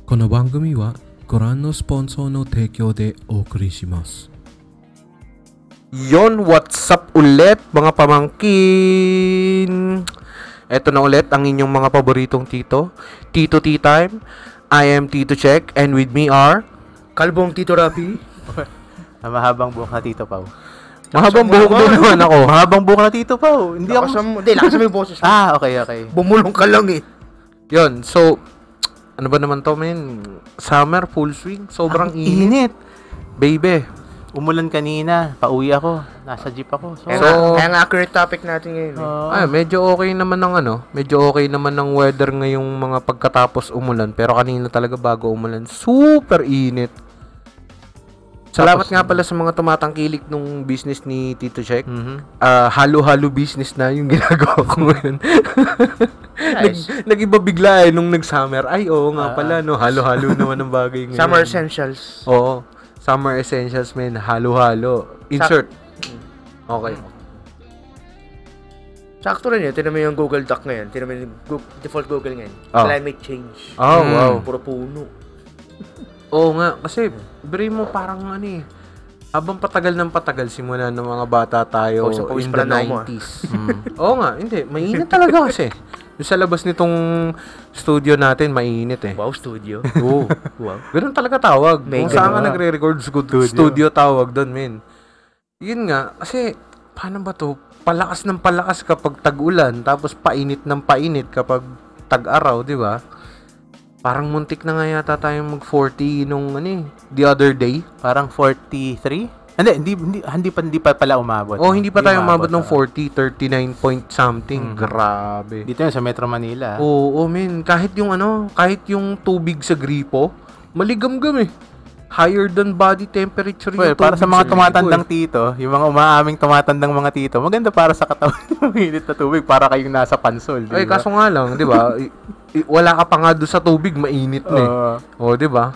この番組はご覧のスポンサーの提供でお送りします。Yon, what's up ulit mga pamangkin? Eto na ulit ang inyong mga paboritong tito, Tito Tea Time. I am Tito Check and with me are Kalbong Tito Rapi. Mahabang buhok na Tito Pau. mahabang buhok din naman ako. Mahabang buhok na Tito Pau. Hindi ako... Lakas mo yung boses mo. Okay. Bumulong ka lang eh. Yon, so ano ba naman to, men? Summer, full swing. Sobrang init. Baby. Umulan kanina. Pauwi ako. Nasa jeep ako. Kaya nga accurate topic natin ngayon. Ay, medyo okay naman ng medyo okay naman ng weather ngayong mga pagkatapos umulan. Pero kanina talaga bago umulan, super init. Salamat nga pala sa mga tumatangkilik nung business ni Tito Check. Halo-halo business na yung ginagawa ko ngayon. Nice. Nag-iba bigla nung nag-summer. Ay, oo nga pala, no. Halo-halo naman ang bagay ngayon. Summer essentials. Oo. Summer essentials, men. Halo-halo. Insert. Okay. Sakto rin yun. Tinan mo yung Google Doc ngayon. Tinan mo yung default Google ngayon. Climate change. Oh, wow. Puro puno. Oo nga. Kasi, beri mo parang habang patagal ng patagal, simula ng mga bata tayo in the 90s. Oo nga, hindi. Mainit talaga kasi. Yung sa labas nitong studio natin, mainit eh. Wow, studio. Oo. Wow. Ganun talaga tawag. May Kung saan ka ganun. nagre-record, studio tawag doon, men. Yun nga, kasi, paano ba to? Palakas ng palakas kapag tag-ulan, tapos painit ng painit kapag tag-araw, di ba? Parang muntik na nga yata tayong mag-40 nung the other day. Parang 43? Hindi pa pala umabot. Oh, hindi pa tayo umabot ng 40, 39 point something. Grabe. Dito yun sa Metro Manila. Oo, men. Kahit yung tubig sa gripo, maligam-gam eh. Higher than body temperature yung tubig Para sa mga gripo, tumatandang tito, yung mga umaaming tumatandang mga tito, maganda para sa katawan yung init na tubig, para kayong nasa pansol. Ay, kaso nga lang, di ba? Wala ka pa nga doon sa tubig, mainit na eh. O, di ba?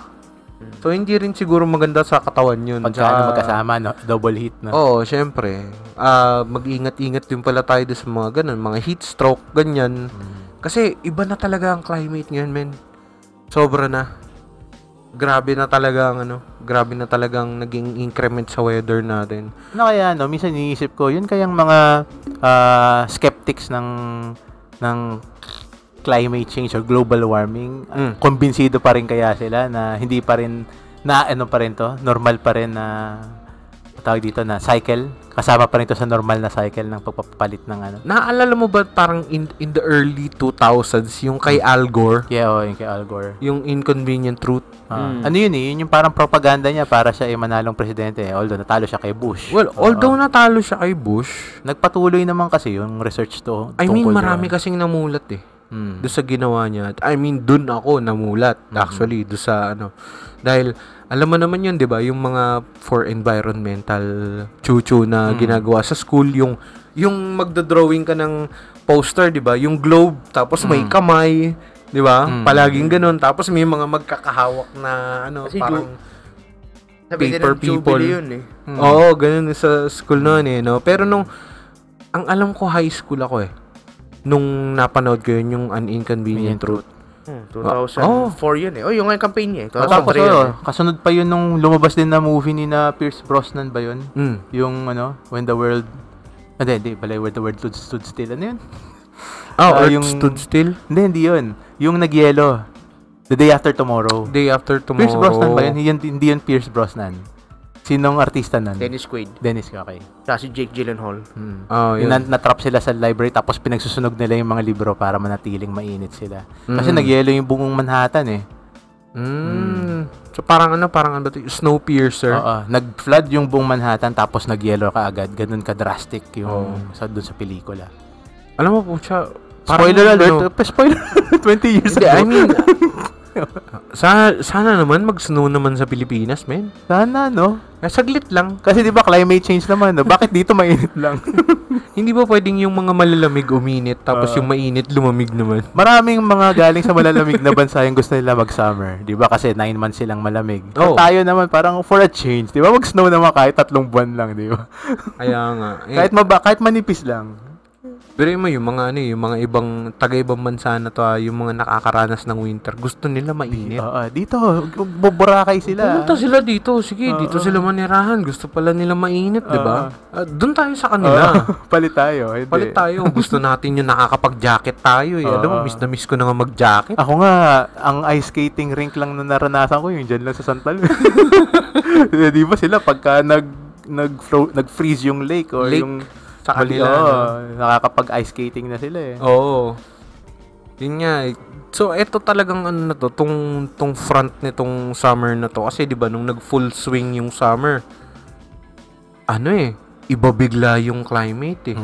So, hindi rin siguro maganda sa katawan yun. Pagka magkasama, no? Double heat, no? Oo, syempre. Mag-ingat-ingat din pala tayo doon sa mga ganun, mga heat stroke, ganyan. Kasi, iba na talaga ang climate ngayon, men. Sobra na. Grabe na talagang naging increment sa weather natin. Ano kaya, no? Minsan iniisip ko, yun kayang mga skeptics ng climate change or global warming, kumbinsido pa rin kaya sila na hindi pa rin, normal pa rin na, tawag dito na cycle, kasama pa rin to sa normal na cycle ng pagpapalit ng Naaalala mo ba parang in the early 2000s, yung kay Al Gore? Yeah, yung kay Al Gore. Yung Inconvenient Truth? Ano yun eh? Yun yung parang propaganda niya para siya manalong presidente. Although natalo siya kay Bush. Well, although natalo siya kay Bush, nagpatuloy naman kasi yung research to. Marami kasing namulat eh. Doon sa ginawa niya. Doon ako namulat. Actually, doon sa Dahil, alam mo naman yun, di ba? Yung mga for environmental chuchu na ginagawa sa school, yung magdodrawing ka ng poster, di ba? Yung globe, tapos may kamay, di ba? Palaging ganun. Tapos may mga magkakahawak na, Kasi parang paper people. Yun eh. Oo, ganun sa school noon eh, no? Pero ang alam ko, high school ako eh. Nung napanood ko yun, yung An Inconvenient Truth. 2004 yun eh. Yung campaign niya eh. Tapos kasunod pa yun nung lumabas din na movie ni na Pierce Brosnan ba yun? Yung When the World... Hindi pala, When the World Stood Still. Ano yun? Yung Stood Still? Hindi yun. Yung Nagyelo. The Day After Tomorrow. Day After Tomorrow. Pierce Brosnan ba yun? Hindi yun Pierce Brosnan. Sinong artista nun? Dennis Quaid. Okay. Saka si Jake Gyllenhaal. Na-trap sila sa library tapos pinagsusunog nila yung mga libro para manatiling mainit sila. Kasi nagyelo yung buong Manhattan eh. So parang ano to? Snowpiercer. Oo. Nag-flood yung buong Manhattan tapos nagyelo ka agad. Ganun ka-drastic yung doon sa pelikula. Alam mo po siya, spoiler alert. Spoiler 20 years ago. Sana naman mag-snow naman sa Pilipinas, men. Sana, no? Saglit lang. Kasi 'di ba climate change naman, no? Bakit dito mainit lang? Hindi ba pwedeng yung mga malalamig uminit tapos yung mainit lumamig naman? Maraming mga galing sa malalamig na bansa yung gusto nila mag-summer, 'di ba? Kasi 9 months silang malamig. So, tayo naman parang for a change, 'di ba? Mag-snow naman kahit 3 buwan lang, 'di ba? Kaya nga. Kahit manipis lang. Pero yung mga yung mga ibang taga-ibang bansa na to, yung mga nakakaranas ng winter, gusto nila mainit. Dito, Boracay sila. Pumunta sila dito. Sige, dito sila manirahan. Gusto pala nila mainit, di ba? Doon tayo sa kanila. Palit tayo. Hindi. Palit tayo. Gusto natin yung nakakapag-jacket tayo. Alam mo, miss na miss ko na nga mag-jacket. Ako nga, ang ice skating rink lang na naranasan ko, yung dyan lang sa Santal. Di ba sila, pagka nag-freeze yung lake or yung sa kanila. Nakakapag-ice skating na sila eh. Oo. Yun nga. So, eto talagang ano na to, tong front nitong summer na to. Kasi 'di ba nung nag-full swing yung summer, iba bigla yung climate eh.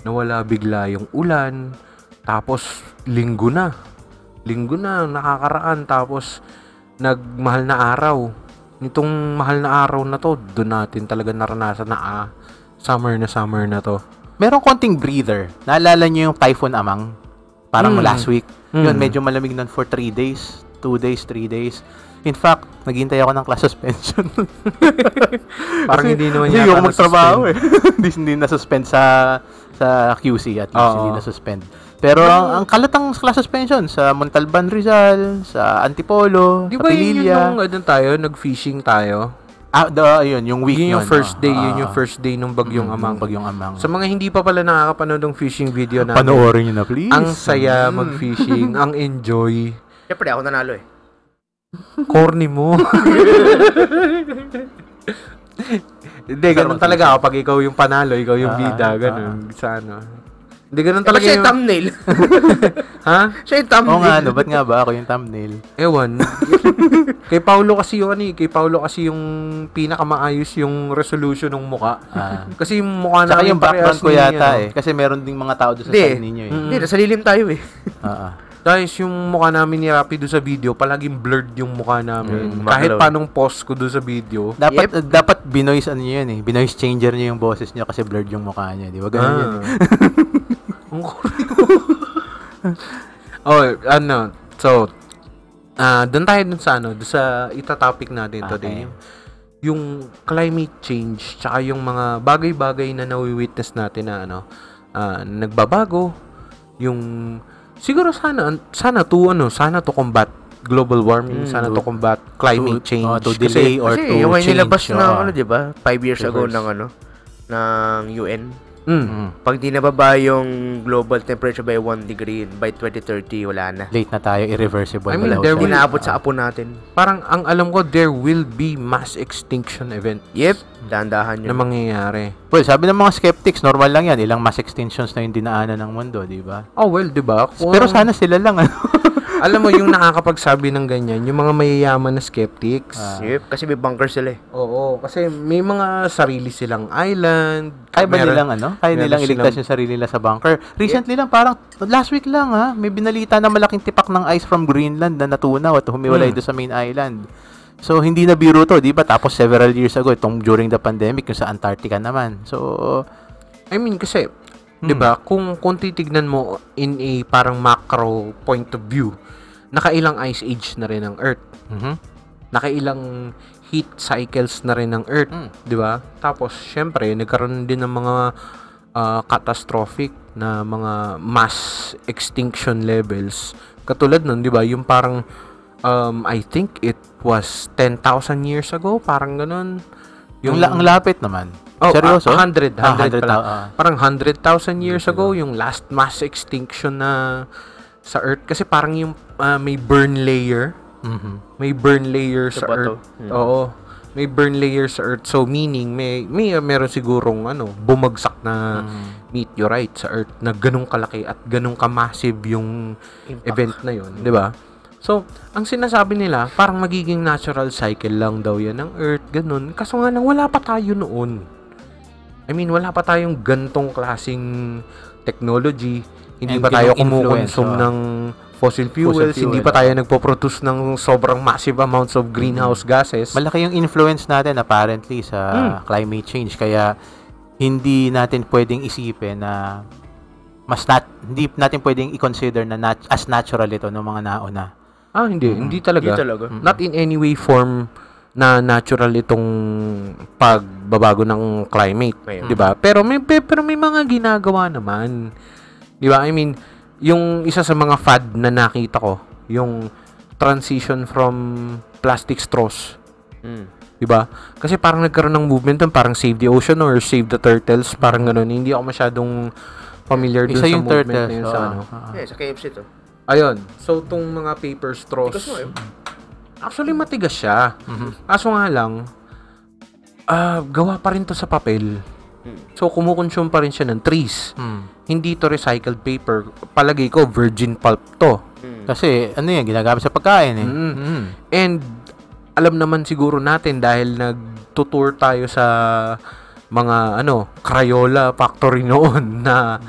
Nawala bigla yung ulan. Tapos linggo na nakakaraan, tapos nagmahal na araw. Nitong mahal na araw na to, doon natin talaga naranasan na summer na to. Merong konting breather. Naalala niyo yung Typhoon Amang? Parang last week. Yun, medyo malamig nun for 3 days. 2 days, 3 days. In fact, naghihintay ako ng class suspension. Parang hindi naman yata na-suspend. Magtrabaho eh. Hindi na-suspend sa QC at least. Hindi na-suspend. Pero ang kalatang class suspension sa Montalban, Rizal, sa Antipolo, di sa ba Pililla. Di ba yun nag-fishing tayo? Yun, yung week yun. Yung first day, yun yung first day nung Bagyong Amang. Sa mga hindi pa pala nakakapanood ng fishing video natin. Panoorin nyo na, please. Ang saya mag-fishing, ang enjoy. Siyempre, ako nanalo eh. Corny mo. Hindi, ganun talaga kapag ikaw yung panalo, ikaw yung bida, ganun. Sa Hindi ganun talaga siya yung thumbnail. Ha? Siya yung thumbnail. Oo nga, ba't nga ba ako yung thumbnail? Ewan. Kay Paulo kasi yung pinakamaayos yung resolution ng muka. Kasi yung mukha na yung background ko yata eh. Kasi meron ding mga tao doon sa side ninyo eh. Hindi, nasa lilim tayo eh. Guys, yung mukha namin ni Rapi doon sa video, palaging blurred yung mukha namin. Kahit panong post ko doon sa video. Dapat binoise yun eh. Binoise changer niyo yung boses niyo kasi blurred yung mukha niya. Di ba? Ganun yun. Ang corny ko. So, doon tayo doon sa ita-topic natin today. Yung climate change, tsaka yung mga bagay-bagay na nawi-witness natin na nagbabago. Yung siguro sana to combat global warming, sana to combat climate change, to delay or to yung change. Nilabas na di ba? 5 years ago ng UN. Pag di nababa yung global temperature by 1 degree by 2030, wala na. Late na tayo, irreversible. I mean, inaabot sa apo natin. Parang ang alam ko, there will be mass extinction event. Yep, dahan-dahan yun. Na mangyayari. Well, sabi ng mga skeptics, normal lang yan. Ilang mass extinctions na yung dinaanan ng mundo, di ba? Oh, well, di ba? Pero sana sila lang, Alam mo, yung nakakapagsabi ng ganyan, yung mga mayayaman na skeptics. Yep, kasi may bunker sila eh. Oo, kasi may mga sarili silang island. Kaya ba nilang Kaya nilang iligtas yung sarili nila sa bunker. Recently lang, parang last week lang may binalita na malaking tipak ng ice from Greenland na natunaw at humiwalay doon sa main island. So, hindi na biro to, di ba? Tapos several years ago, itong during the pandemic, yung sa Antarctica naman. So, I mean, kasi, di ba, kung titignan mo in a parang macro point of view, nakailang ice age na rin ang Earth. Nakailang heat cycles na rin ng Earth, di ba? Tapos, syempre, nagkaroon din ng mga catastrophic na mga mass extinction levels. Katulad nun, di ba? Yung parang, I think it was 10,000 years ago, parang ganun. Yung ang lapit naman. Seryoso? 100 pala. Parang 100,000 years ago, yung last mass extinction na sa Earth. Kasi parang yung may burn layer. May burn layer sa Earth. Oo. May burn layer sa Earth. So, meaning, meron sigurong bumagsak na meteorite sa Earth na ganun kalaki at ganun ka-massive yung impact. Event na yun. Di ba? So, ang sinasabi nila, parang magiging natural cycle lang daw yan ng Earth, ganun. Kaso nga wala pa tayo noon. I mean, wala pa tayong gantong klaseng technology. Hindi pa tayo kumukonsume ng fossil fuels. Hindi pa tayo nagpo-produce ng sobrang massive amounts of greenhouse gases. Malaki yung influence natin apparently sa climate change. Kaya, hindi natin pwedeng isipin na hindi natin pwedeng i-consider na as natural ito ng mga nauna. Hindi talaga. Not in any way form na natural itong pagbabago ng climate, 'di ba? Pero may mga ginagawa naman. Di ba? I mean, yung isa sa mga fad na nakita ko, yung transition from plastic straws. Di ba? Kasi parang nagkaroon ng movement doon, parang Save the Ocean or Save the Turtles, parang gano'n. Hindi ako masyadong familiar dun Isa sa yung movement turtles, na yun sa ano. Sa KFC to. Ayun. So, tong mga paper straws. Tigas mo eh. Actually, matigas siya. Kaso nga lang, gawa pa rin to sa papel. So, kumukonsume pa rin siya ng trees. Hindi to recycled paper. Palagay ko, virgin pulp to. Kasi, ano yan, ginagamit sa pagkain eh. And, alam naman siguro natin dahil nagtutour tayo sa mga, Crayola factory noon na,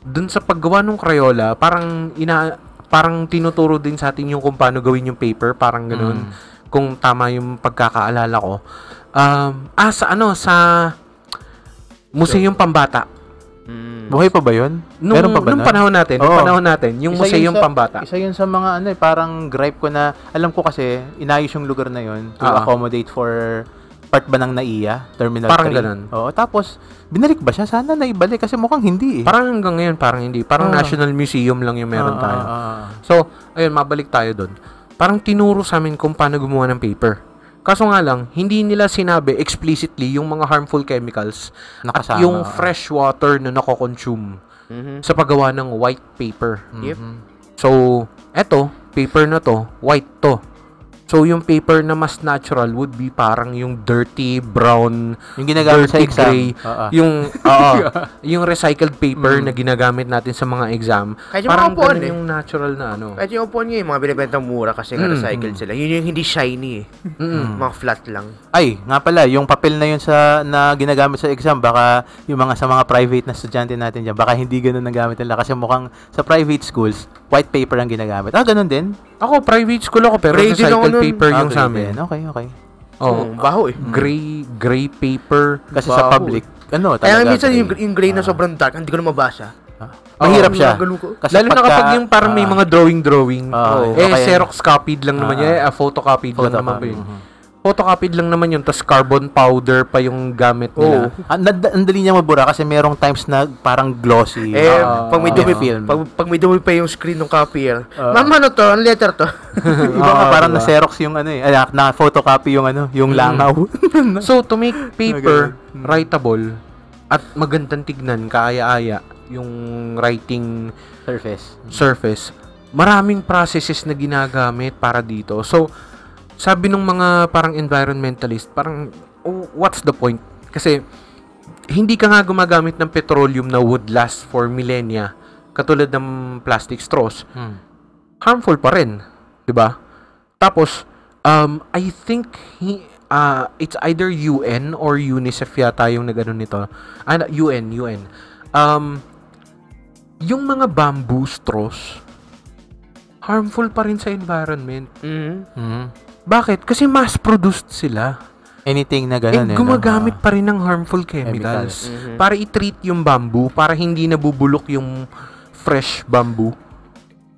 dun sa paggawa ng Crayola, parang tinuturo din sa atin yung kung paano gawin yung paper, parang ganoon. Kung tama yung pagkakaalala ko. Sa Museum Pambata. Buhay pa ba yun? Meron pa ba nung nun? panahon natin, yung Isa Museum yun sa- Pambata. Isa yun sa mga parang gripe ko na, alam ko kasi, inayos yung lugar na yun to accommodate for part ba ng NAIA, Terminal 3. Parang ganun. Oo, tapos, binalik ba siya? Sana naibalik kasi mukhang hindi eh. Parang hanggang ngayon, parang hindi. Parang National Museum lang yung meron tayo. So, ayun, mabalik tayo doon. Parang tinuro sa amin kung paano gumawa ng paper. Kaso nga lang, hindi nila sinabi explicitly yung mga harmful chemicals Nakasama, at yung fresh water na nako-consume sa paggawa ng white paper. Yep. So, eto, paper na to, white to. So, yung paper na mas natural would be parang yung dirty, brown, Yung ginagamit sa dirty exam. gray. Yung recycled paper na ginagamit natin sa mga exam. Kahit yung Parang mga upuan ganun eh. yung natural na Kahit yung upuan niya, yung mga binibentang mura kasi nga recycled sila. Yun yung hindi shiny eh. Mga flat lang. Ay, nga pala, yung papel na yun na ginagamit sa exam, baka yung sa mga private na estudyante natin dyan, baka hindi ganun ang gamit nila kasi mukhang sa private schools, white paper ang ginagamit. Ganun din? Ako, private school ako, pero Grade din ako recycled nun. paper yung sa Grade amin. din. Okay. Baho eh. Gray paper. Kasi sa Baho public, Kaya talaga. minsan gray. yung gray na sobrang dark, hindi ko na mabasa. Mahirap siya. Ganun ko. Kasi Lalo na kapag yung parang may mga drawing. kaya- Xerox copied lang naman yun. Photocopied lang naman ba yun. Photocopied lang naman yun, tas carbon powder pa yung gamit nila. Ang dali niya mabura kasi merong times na parang glossy. Pag may dumi film. pag may dumi pa yung screen ng copier. Ma'am, ano to? Ang letter to? Iba nga parang na Xerox yung na photocopy yung yung langaw. So, to make paper writable at magandang tignan, kaaya-aya, yung writing surface, maraming processes na ginagamit para dito. So, sabi ng mga parang environmentalist, parang, what's the point? Kasi, hindi ka nga gumagamit ng petroleum na would last for millennia, katulad ng plastic straws. Harmful pa rin, di ba? Tapos, I think, it's either UN or UNICEF yata yung nag-ano nito. UN. Yung mga bamboo straws, harmful pa rin sa environment. Bakit? Kasi mass-produced sila. Anything na gano'n. Gumagamit pa rin ng harmful chemicals. Para i-treat yung bamboo, para hindi nabubulok yung fresh bamboo.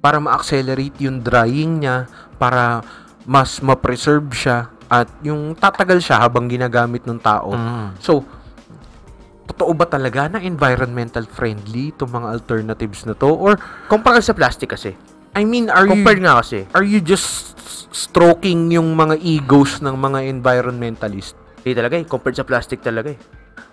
Para ma-accelerate yung drying niya, para mas ma-preserve siya, at yung tatagal siya habang ginagamit ng tao. So, totoo ba talaga na environmental friendly itong mga alternatives na to? Or, Compare sa plastic kasi. I mean, Compared nga kasi. are you just stroking yung mga egos ng mga environmentalist? Hindi talaga eh. Compared sa plastic talaga eh.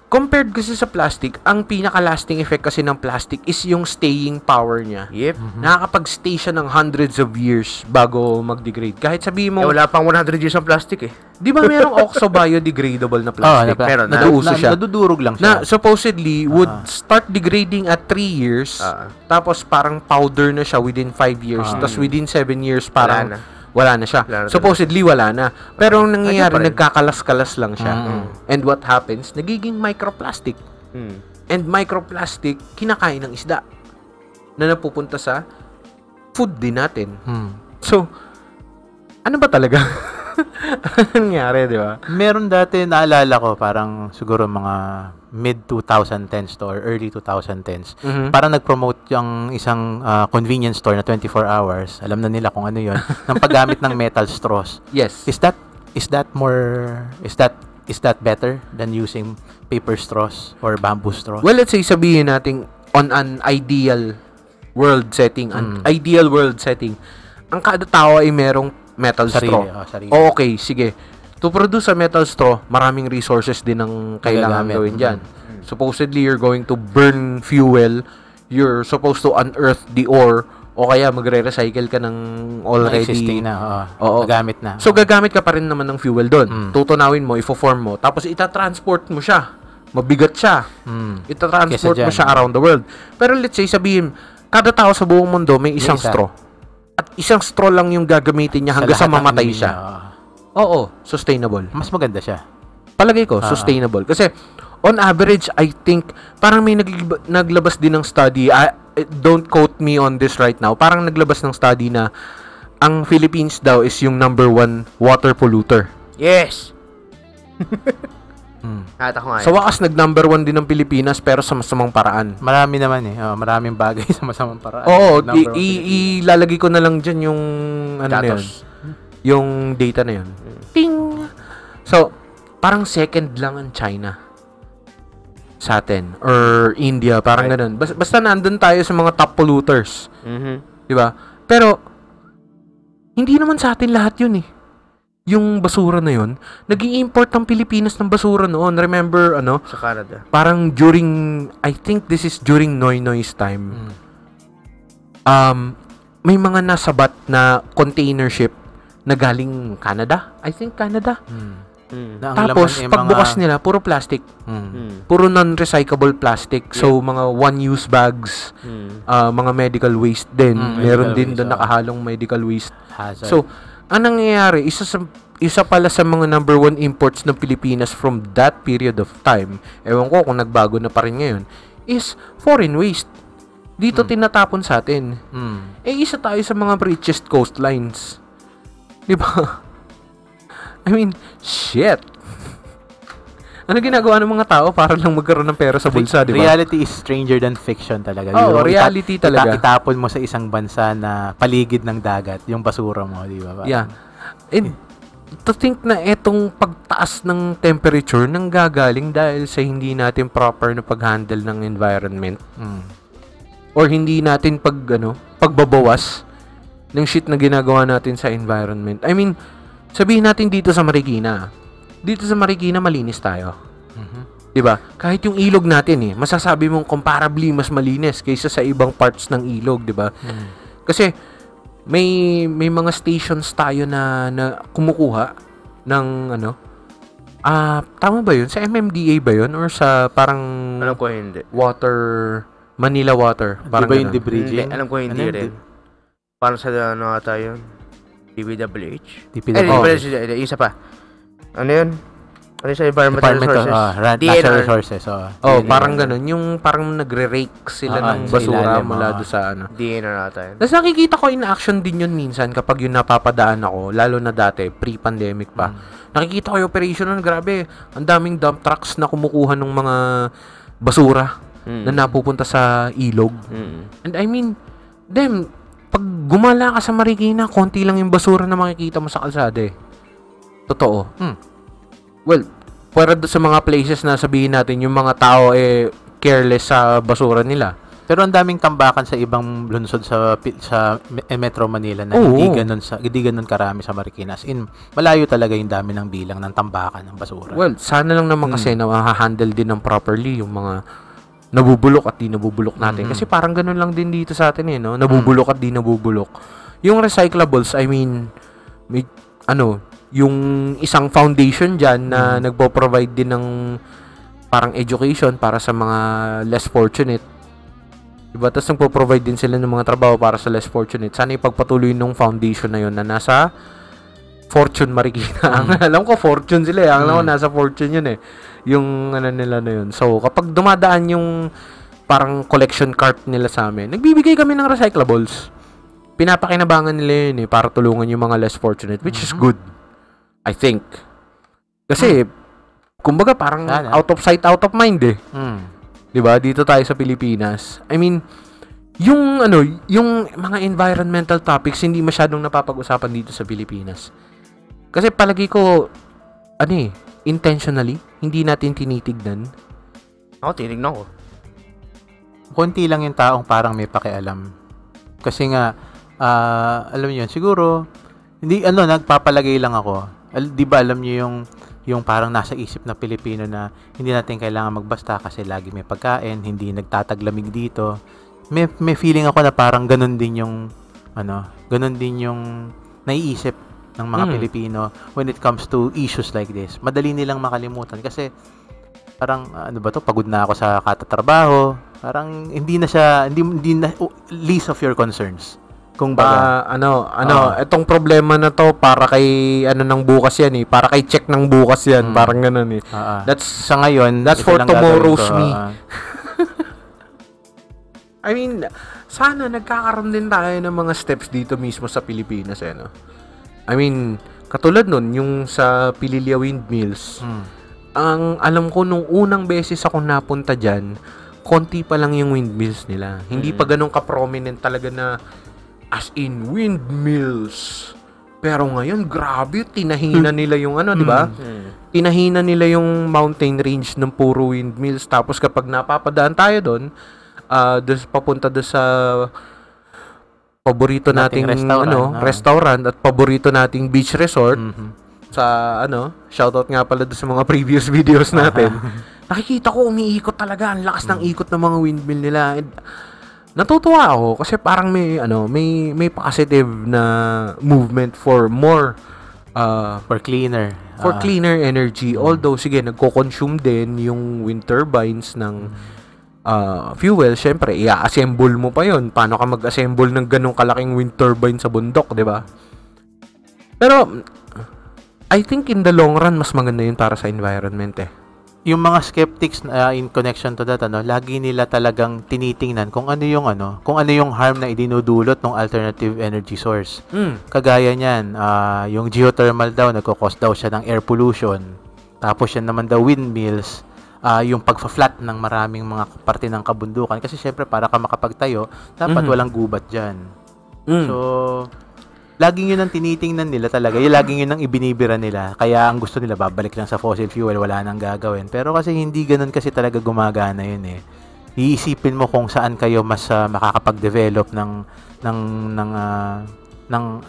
Compared kasi sa plastic, ang pinaka-lasting effect kasi ng plastic is yung staying power niya. Yep. Nakakapag-stay siya ng hundreds of years bago mag-degrade. Kahit sabihin mo, Wala pang 100 years ang plastic eh. di ba merong oxo-biodegradable na plastic? meron. Nauuso siya. Nadudurog lang Na siya. supposedly would start degrading at 3 years. Tapos parang powder na siya within 5 years. Tapos within 7 years parang wala na siya. Wala na Supposedly wala na. Pero ang nangyayari, pa rin. nagkakalas-kalas lang siya. And what happens? Nagiging microplastic. And microplastic, kinakain ng isda na napupunta sa food din natin. So, ano ba talaga? Ano nangyari, di ba? Meron dati, naalala ko, parang siguro mga mid-2010s to or early 2010s. Parang nag-promote yung isang convenience store na 24 hours. Alam na nila kung ano yon ng paggamit ng metal straws. Yes. Is that better than using paper straws or bamboo straws? Well, let's say sabihin natin on an ideal world setting, ang kada tao ay merong metal straw. Sarili. Okay, sige. To produce a metal straw, maraming resources din ang kailangan gawin dyan. Supposedly, you're going to burn fuel. You're supposed to unearth the ore o kaya magre-recycle ka ng already existing na, nagamit na. So, gagamit ka pa rin naman ng fuel doon. Tutunawin mo, ifo-form mo, tapos itatransport mo siya. Mabigat siya. Itatransport mo siya around the world. Pero let's say, sabihin, kada tao sa buong mundo may isang straw. At isang straw lang yung gagamitin niya hanggang sa mamatay siya. Oo, sustainable. Mas maganda siya. Palagay ko, sustainable. Kasi, on average, I think, parang may naglabas din ng study, don't quote me on this right now, parang naglabas ng study na ang Philippines daw is yung number 1 water polluter. Yes! Hata ko nga Sa wakas, nag-number 1 din ng Pilipinas pero sa masamang paraan. Marami naman maraming bagay sa masamang paraan. Oo, ilalagay ko na lang dyan yung ano na yun, yung data na yun. Ting! So, parang second lang ang China sa atin or India, parang ganun. Basta nandun tayo sa mga top polluters. Di ba? Pero hindi naman sa atin lahat yun eh. Yung basura na yun, nag-i-import ng Pilipinas ng basura noon. Remember, sa Canada. Parang I think this is during Noy Noy's time. May mga nasabat na container ship na galing Canada. I think Canada. Tapos, pagbukas nila, puro plastic. Puro non-recyclable plastic. So, mga one-use bags, mga medical waste din. Meron din doon nakahalong medical waste. Hazard. So, anong nangyayari? Isa pala sa mga number 1 imports ng Pilipinas from that period of time, ewan ko kung nagbago na pa rin ngayon, is foreign waste. Dito tinatapon sa atin. Isa tayo sa mga richest coastlines. Di ba? I mean, shit. Ano ginagawa ng mga tao para lang magkaroon ng pera sa bulsa, di ba? Reality is stranger than fiction talaga. Reality talaga. Itapon mo sa isang bansa na paligid ng dagat, yung basura mo, di ba? Yeah. And to think na etong pagtaas ng temperature nang gagaling dahil sa hindi natin proper na pag-handle ng environment. Or hindi natin pagbabawas ng shit na ginagawa natin sa environment. I mean, sabihin natin dito sa Marikina. Dito sa Marikina, malinis tayo. Diba? Kahit yung ilog natin masasabi mong comparably mas malinis kaysa sa ibang parts ng ilog, diba? Kasi, may mga stations tayo na kumukuha ng tama ba yun? Sa MMDA ba yun? Or sa parang alam ko hindi. Manila Water? Parang di ba yung debridging? Alam ko hindi rin. Parang sa ata yun? DPWH? Isa pa. Ano yun? Ano sa environmental resources? Natural resources. Parang ganun. Yung parang nagre-rake sila ng basura mula doon sa DNR ata yun. Tapos nakikita ko in action din yun minsan kapag yung napapadaan ako, lalo na dati, pre-pandemic pa. Nakikita ko yung operation nun, grabe. Ang daming dump trucks na kumukuha ng mga basura na napupunta sa ilog. And I mean, pag gumala ka sa Marikina, konti lang yung basura na makikita mo sa kalsada Totoo. Well, para sa mga places na sabihin natin yung mga tao careless sa basura nila. Pero ang daming tambakan sa ibang lungsod sa Metro Manila na hindi ganun karami sa Marikina. Malayo talaga yung dami ng bilang ng tambakan ng basura. Well, sana lang naman kasi na ma-handle din ng properly yung mga nabubulok at di nabubulok natin. Kasi parang ganun lang din dito sa atin nabubulok at di nabubulok. Yung recyclables, I mean, yung isang foundation dyan na nagpo-provide din ng parang education para sa mga less fortunate. Diba? Tapos nagpo-provide din sila ng mga trabaho para sa less fortunate. Sana ipagpatuloy nung foundation na yun na nasa Fortune Marikina. Alam ko, Fortune sila Alam ko, nasa Fortune yun Yung nila na yun. So, kapag dumadaan yung parang collection cart nila sa amin, nagbibigay kami ng recyclables. Pinapakinabangan nila yun para tulungan yung mga less fortunate, which is good. I think. Kasi, kumbaga parang out of sight, out of mind Diba? Dito tayo sa Pilipinas. I mean, yung mga environmental topics hindi masyadong napapag-usapan dito sa Pilipinas. Kasi palagi ko, intentionally, hindi natin tinitignan. Ako, tinignan ko. konti lang yung taong parang may pakialam. Kasi nga, alam niyo yun, siguro, hindi, nagpapalagay lang ako. Di ba alam niyo yung parang nasa isip na Pilipino na hindi natin kailangan magbasta kasi lagi may pagkain, hindi nagtataglamig dito. May feeling ako na parang ganun din yung naiisip ng mga Pilipino when it comes to issues like this. Madali nilang makalimutan kasi parang pagod na ako sa katatrabaho. Parang hindi na least of your concerns. Kung baga, itong problema na to para kay ng bukas yan para kay check ng bukas yan, parang ganoon That's sa ngayon, that's for tomorrow's me. I mean, sana nagkakaroon din tayo ng mga steps dito mismo sa Pilipinas I mean, katulad nun yung sa Pililya Windmills. Ang alam ko nung unang beses ako napunta diyan, konti pa lang yung windmills nila. Hindi pa ganun ka-prominent talaga na as in windmills. Pero ngayon, grabe, tinahina nila yung di ba? Tinahina nila yung mountain range ng puro windmills. Tapos kapag napapadaan tayo doon, papunta doon sa paborito nating restaurant at paborito nating beach resort, sa shoutout nga pala doon sa mga previous videos natin. Nakikita ko umiikot talaga, ang lakas ng ikot ng mga windmill nila. And natutuwa ako kasi parang may positive na movement for more for cleaner energy. Although sige, nagko-consume din yung wind turbines ng fuel. Syempre, i-assemble mo pa yon. Paano ka mag-assemble ng ganong kalaking wind turbine sa bundok, 'di ba? Pero I think in the long run mas maganda yun para sa environment Yung mga skeptics in connection to that lagi nila talagang tinitingnan kung ano yung harm na idinudulot ng alternative energy source. Kagaya niyan, yung geothermal daw nagko-cause daw siya ng air pollution. Tapos yan naman daw windmills, yung pagfa-flat ng maraming mga parte ng kabundukan kasi syempre para ka makapagtayo, dapat walang gubat diyan. So laging yun ang tinitingnan nila talaga. Laging yun ang ibinibira nila. Kaya ang gusto nila, babalik lang sa fossil fuel, wala nang gagawin. Pero kasi hindi ganun kasi talaga gumagana yun Iisipin mo kung saan kayo mas makakapag-develop ng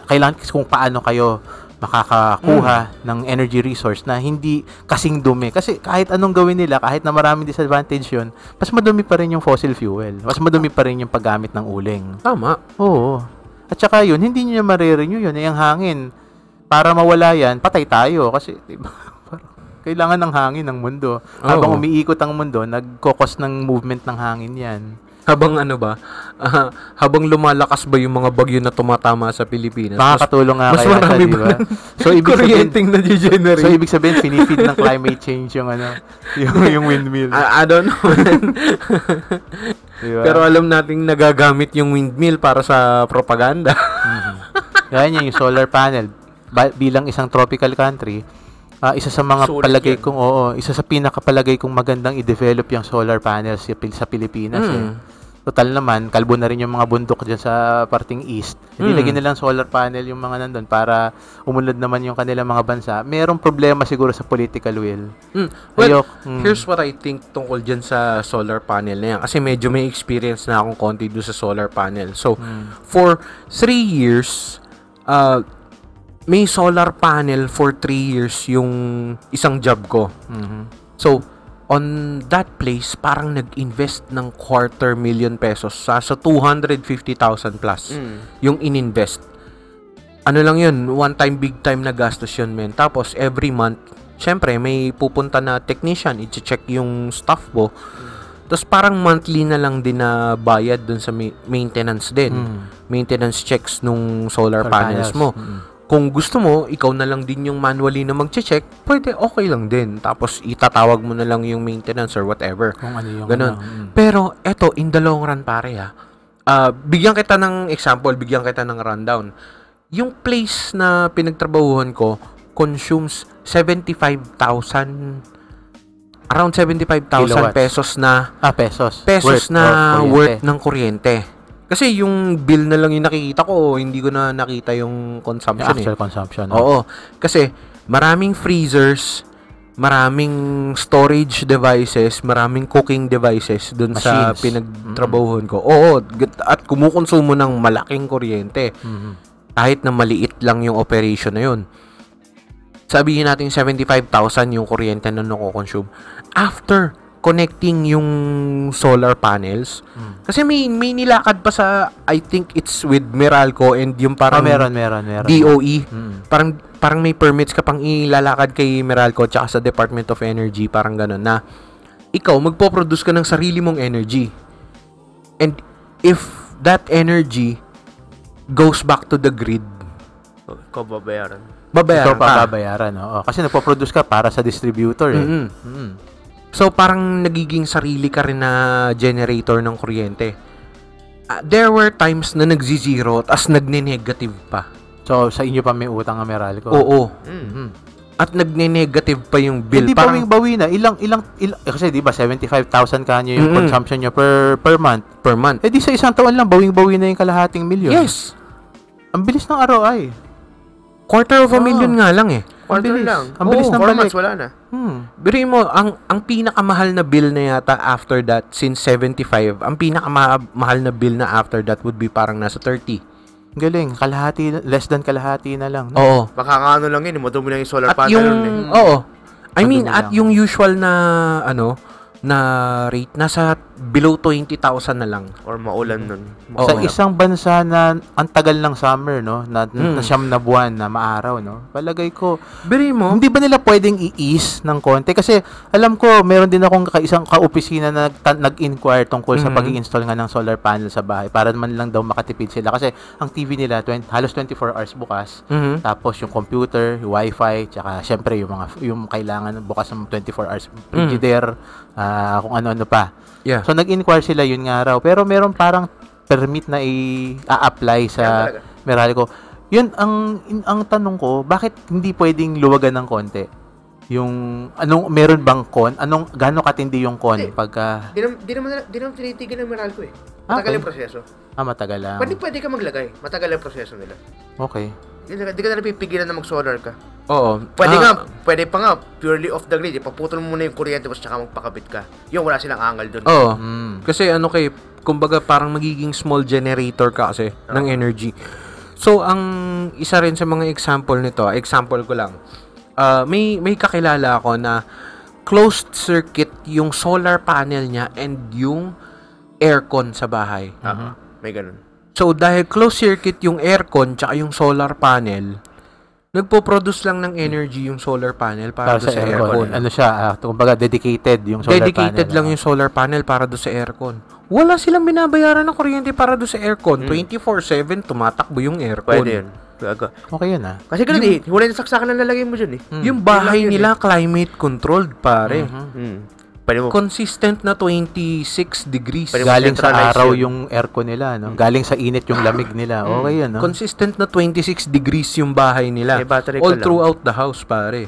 kailangan kung paano kayo makakakuha ng energy resource na hindi kasing dumi. Kasi kahit anong gawin nila, kahit na maraming disadvantage yun, mas madumi pa rin yung fossil fuel. Mas madumi pa rin yung paggamit ng uling. Tama. Oo. At saka yun, hindi nyo ma-renew yun. Yung hangin, para mawala yan, patay tayo. Kasi, diba, kailangan ng hangin ng mundo. Habang umiikot ang mundo, nagkokos ng movement ng hangin yan. Habang habang lumalakas ba yung mga bagyo na tumatama sa Pilipinas? Makakatulong nga mas kaya marami diba? ba so, kuryenteng na degenerate? So, ibig sabihin, finifeed ng climate change yung yung windmill. I don't know. Diba? Pero alam nating nagagamit yung windmill para sa propaganda. Gaya niya, yung solar panel. Bilang isang tropical country, isa sa mga solar palagay yan. Isa sa pinakapalagay kong magandang i-develop yung solar panels sa Pilipinas. Total naman, kalbo na rin yung mga bundok dyan sa parting east. Hindi lagyan nilang solar panel yung mga nandun para umunlad naman yung kanilang mga bansa. Merong problema siguro sa political will. Well, here's what I think tungkol dyan sa solar panel na yan. Kasi medyo may experience na akong konti doon sa solar panel. So, for 3 years, may solar panel for 3 years yung isang job ko. So, on that place, parang nag-invest ng 250,000 pesos sa 250,000 plus yung ininvest. Ano lang yun, one time, big time na gastos yun, men. Tapos, every month, syempre, may pupunta na technician, i-check yung stuff mo. Tapos, parang monthly na lang din na bayad dun sa maintenance din. Maintenance checks nung solar panels mo. Kung gusto mo, ikaw na lang din yung manually na mag-check, pwede, okay lang din. Tapos, itatawag mo na lang yung maintenance or whatever. Kung ano yung ganun. Pero, eto, in the long run, pare bigyan kita ng example, bigyan kita ng rundown. Yung place na pinagtrabahuhan ko consumes 75,000, around 75,000 pesos na pesos na worth ng kuryente. Kasi yung bill na lang yung nakikita ko, hindi ko na nakita yung consumption. Actual consumption. Oo. Kasi maraming freezers, maraming storage devices, maraming cooking devices dun sa Machines. pinagtrabahuhan ko. Oo, at kumukonsumo ng malaking kuryente. Kahit na maliit lang yung operation na yun. Sabihin natin 75,000 yung kuryente na nako-consume. After connecting yung solar panels, kasi may nilakad pa sa, I think it's with Meralco and yung parang meron. DOE. Parang may permits ka pang ilalakad kay Meralco tsaka sa Department of Energy, parang gano'n, na ikaw magpo-produce ka ng sarili mong energy. And if that energy goes back to the grid, Ikaw babayaran. babayaran Ikaw pa ka. babayaran, oo. Kasi nagpo-produce ka para sa distributor, eh. So, parang nagiging sarili ka rin na generator ng kuryente. There were times na nagzi-zero as nagne-negative pa. So, sa inyo pa may utang ang Meralco. Oo. At nagne-negative pa yung bill. Hindi bawing-bawi na. Ilang, kasi di ba, 75,000 kanyo yung consumption nyo per month. Per month. Eh di sa isang taon lang, bawing-bawi na yung kalahating milyon. Yes. Ang bilis ng ROI. $250,000 nga lang eh. Quarter bilis. lang. Ang bilis ng 4 balik. months, wala na. Biruin mo, ang pinakamahal na bill na yata after that, since 75, ang pinakamahal na bill na after that would be parang nasa 30. Galing. Kalahati, less than kalahati na lang. No? Oo. Baka ano lang yun, madumi lang yung solar At panel yung, nun eh. oo. I mean, Madumi at lang. yung usual na, na rate, nasa below 20,000 na lang. Or maulan nun. Sa Oo. isang bansa na ang tagal ng summer, no? Na siyam na buwan na maaraw, no? Palagay ko, Biruin mo, hindi ba nila pwedeng i-ease ng konti? Kasi alam ko, meron din akong isang ka-opisina na nag-inquire tungkol sa pag-i-install nga ng solar panel sa bahay para man lang daw makatipid sila. Kasi ang TV nila, halos 24 hours bukas. Tapos yung computer, yung wifi, tsaka syempre yung kailangan bukas ng 24 hours frigidaire, kung ano-ano pa. Yeah. So nag-inquire sila yun nga raw. Pero meron parang permit na i-apply sa Meralco. Yun ang tanong ko, bakit hindi pwedeng luwagan ng konti? Yung meron bang gaano katindi yung pagka Di naman tinitigan ng Meralco eh. Matagal yung proseso. matagal lang. Pwede ka maglagay. Matagal yung proseso nila. Okay. Di ka na napipigilan na mag-solar ka. oo. Pwede pa nga, purely off the grid. Ipaputol mo muna yung kuryente tapos tsaka magpakabit ka. Yung wala silang angal dun. Oo. Kasi kumbaga parang magiging small generator ka kasi ng energy. So, ang isa rin sa mga example nito, example ko lang, may kakilala ako na closed circuit yung solar panel niya and yung aircon sa bahay. May ganun. So, dahil closed circuit yung aircon tsaka yung solar panel, nagpo-produce lang ng energy yung solar panel para Sa sa aircon. aircon. Ano siya, kumbaga dedicated yung solar Dedicated panel. lang yung solar panel para doon sa aircon. Wala silang binabayaran ng kuryente para doon sa aircon. 24/7 tumatakbo yung aircon. Pwede yun. Gaga. Okay yun Kasi ganun eh. Wala yung saksakan na lalagay mo dyan eh. Yung bahay Yun lang yun nila climate controlled pare. Pwede mo. Consistent na 26 degrees. Pwede mo Galing sa centralize araw yun. yung aircon nila, no? Galing sa init yung lamig nila. Okay yun, no? Consistent na 26 degrees yung bahay nila. May battery ka All lang. throughout the house pare.